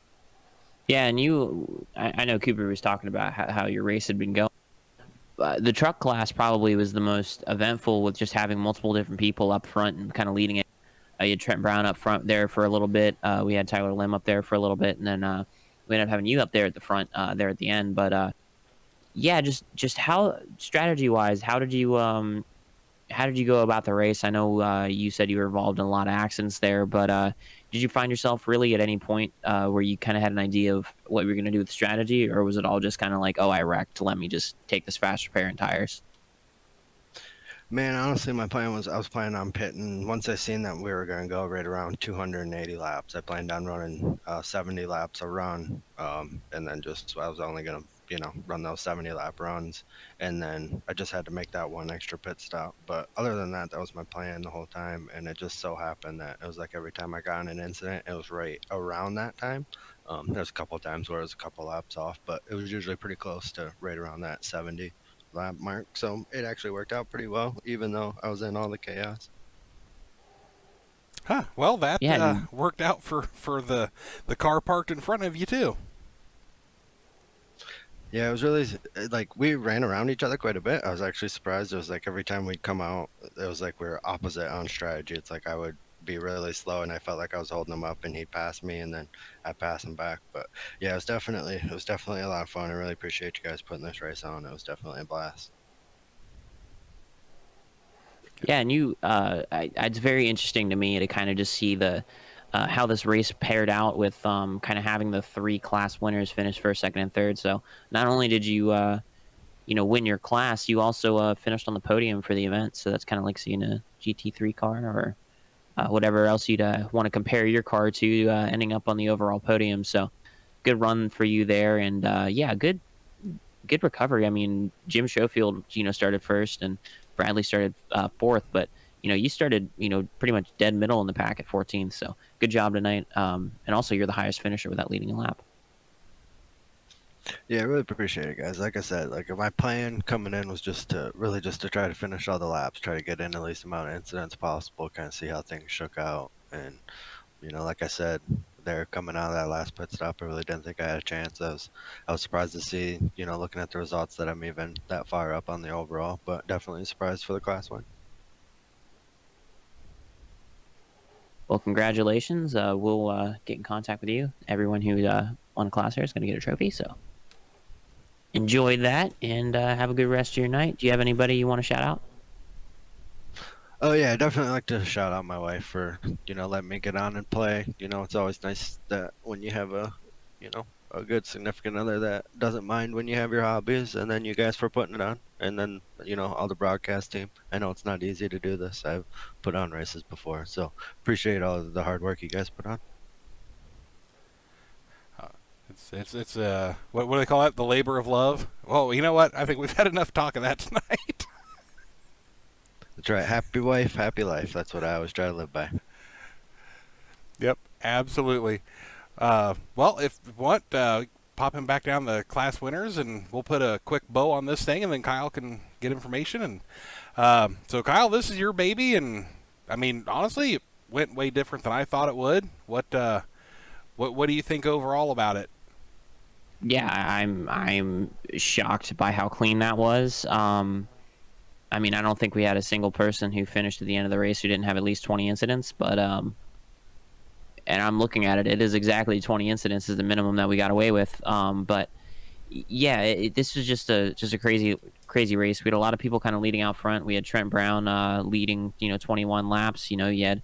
Yeah, and I know Cooper was talking about how your race had been going. The truck class probably was the most eventful, with just having multiple different people up front and kind of leading it. You had Trent Brown up front there for a little bit. We had Tyler Lim up there for a little bit, and then we ended up having you up there at the front there at the end. But yeah, just how strategy wise, how did you go about the race? I know you said you were involved in a lot of accidents there, but did you find yourself really at any point where you kind of had an idea of what you were going to do with the strategy, or was it all just kind of like, oh, I wrecked, let me just take this faster pair and tires? Man, honestly, my plan was I was planning on pitting. Once I seen that we were going to go right around 280 laps, I planned on running 70 laps a run, and then just I was only going to run those 70 lap runs, and then I just had to make that one extra pit stop. But other than that, that was my plan the whole time, and it just so happened that it was like every time I got in an incident, it was right around that time. There's a couple of times where it was a couple laps off, but it was usually pretty close to right around that 70 lap mark. So it actually worked out pretty well, even though I was in all the chaos. Huh. Well, that Yeah, and worked out for the car parked in front of you too. Yeah, it was really like we ran around each other quite a bit. I was actually surprised. It was like every time we'd come out, it was like we were opposite on strategy. It's like I would be really slow and I felt like I was holding him up and he'd pass me and then I'd pass him back. But yeah, it was definitely a lot of fun. I really appreciate you guys putting this race on. It was definitely a blast. yeah, and it's very interesting to me to kind of just see the how this race paired out with kind of having the three class winners finish first, second, and third. So not only did you win your class, you also finished on the podium for the event. So that's kind of like seeing a GT3 car or whatever else you'd want to compare your car to, ending up on the overall podium. So good run for you there, and yeah, good recovery. I mean, Jim Schofield, started first, and Bradley started fourth, but you started, pretty much dead middle in the pack at 14th. So good job tonight. And also, you're the highest finisher without leading a lap. Yeah, I really appreciate it, guys. Like I said, like my plan coming in was just to try to finish all the laps, try to get in the least amount of incidents possible, kind of see how things shook out. And like I said, they're coming out of that last pit stop. I really didn't think I had a chance. I was surprised to see, looking at the results, that I'm even that far up on the overall, but definitely surprised for the class win. Well, congratulations. We'll get in contact with you. Everyone who won a class here is going to get a trophy. So enjoy that and have a good rest of your night. Do you have anybody you want to shout out? Oh yeah, I definitely like to shout out my wife for, letting me get on and play. It's always nice that when you have a good significant other that doesn't mind when you have your hobbies, and then you guys for putting it on, and then all the broadcast team. I know it's not easy to do this. I've put on races before, so appreciate all of the hard work you guys put on. It's what do they call it? The labor of love. Well, you know what? I think we've had enough talk of that tonight. That's right. Happy wife, happy life. That's what I always try to live by. Yep, absolutely. Well, if you want, pop him back down the class winners, and we'll put a quick bow on this thing, and then Kyle can get information. And so, Kyle, this is your baby, and I mean, honestly, it went way different than I thought it would. What do you think overall about it? Yeah, I'm shocked by how clean that was. I mean, I don't think we had a single person who finished at the end of the race who didn't have at least 20 incidents, but and I'm looking at it, it is exactly 20 incidents is the minimum that we got away with. But yeah, this was just a crazy race. We had a lot of people kind of leading out front. We had Trent Brown leading 21 laps. You had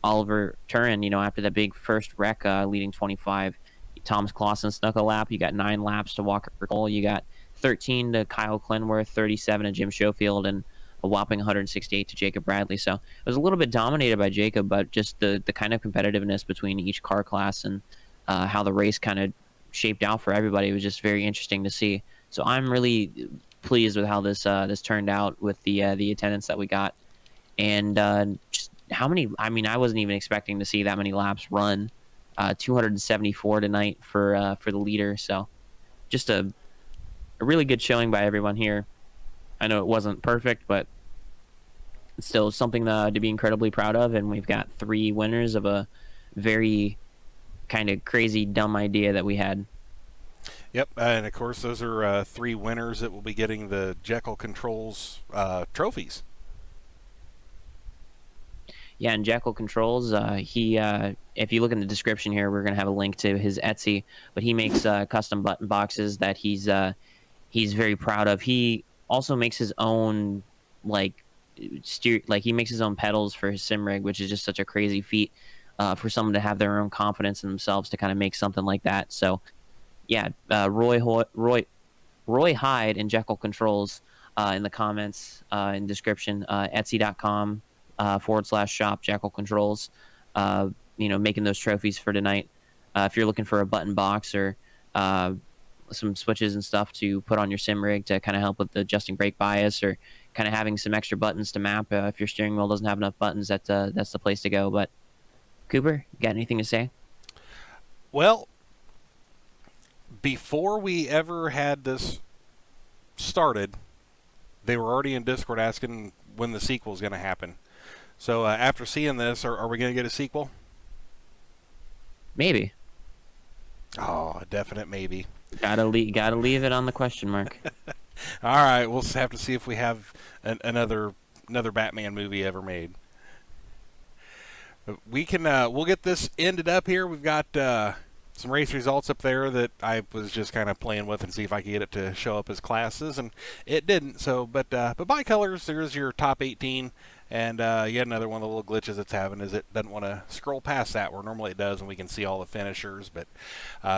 Oliver Turin after that big first wreck leading 25. Thomas Clausen snuck a lap. You got 9 laps to Walker Cole. You got 13 to Kyle Clenworth, 37 to Jim Schofield, and a whopping 168 to Jacob Bradley. So it was a little bit dominated by Jacob, but just the kind of competitiveness between each car class and how the race kind of shaped out for everybody was just very interesting to see. So I'm really pleased with how this turned out with the attendance that we got, and just how many. I mean, I wasn't even expecting to see that many laps run. 274 tonight for the leader. So just a really good showing by everyone here. I know it wasn't perfect, but it's still something to be incredibly proud of. And we've got 3 winners of a very kind of crazy, dumb idea that we had. Yep, and of course those are 3 winners that will be getting the Jekyll Controls trophies. Yeah, and Jekyll Controls, he, if you look in the description here, we're going to have a link to his Etsy, but he makes custom button boxes that he's very proud of. He also makes his own, like he makes his own pedals for his sim rig, which is just such a crazy feat for someone to have their own confidence in themselves to kind of make something like that. So, yeah, Roy Hyde and Jekyll Controls in the comments and description, Etsy.com. /shop Jekyll Controls, making those trophies for tonight. If you're looking for a button box or some switches and stuff to put on your sim rig to kind of help with the adjusting brake bias, or kind of having some extra buttons to map if your steering wheel doesn't have enough buttons, that's the place to go. But Cooper, you got anything to say? Well, before we ever had this started, they were already in Discord asking when the sequel is going to happen. So after seeing this, are we going to get a sequel? Maybe. Oh, a definite maybe. Gotta leave it on the question mark. All right, we'll have to see if we have another Batman movie ever made. We'll get this ended up here. We've got some race results up there that I was just kind of playing with and see if I could get it to show up as classes, and it didn't. So, but by colors, there's your top 18, and yet another one of the little glitches it's having is it doesn't want to scroll past that where normally it does, and we can see all the finishers. But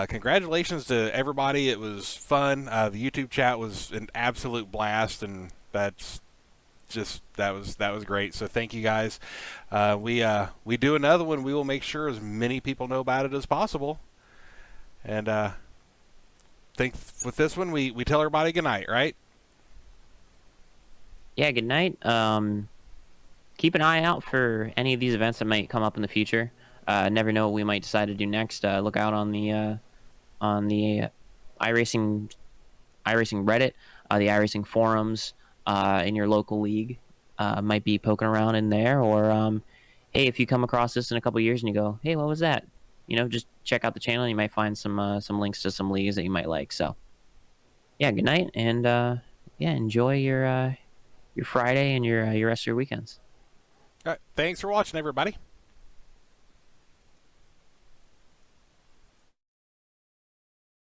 congratulations to everybody. It was fun. The YouTube chat was an absolute blast, and that was great. So thank you guys. We do another one. We will make sure as many people know about it as possible. And think with this one, we tell everybody good night, right? Yeah, good night. Keep an eye out for any of these events that might come up in the future. Never know what we might decide to do next. Look out on the iRacing Reddit, the iRacing forums in your local league. Might be poking around in there, or hey, if you come across this in a couple years and you go, hey, what was that? Just check out the channel. You might find some links to some leagues that you might like. So, yeah, good night, and enjoy your Friday and your rest of your weekends. All right, thanks for watching, everybody.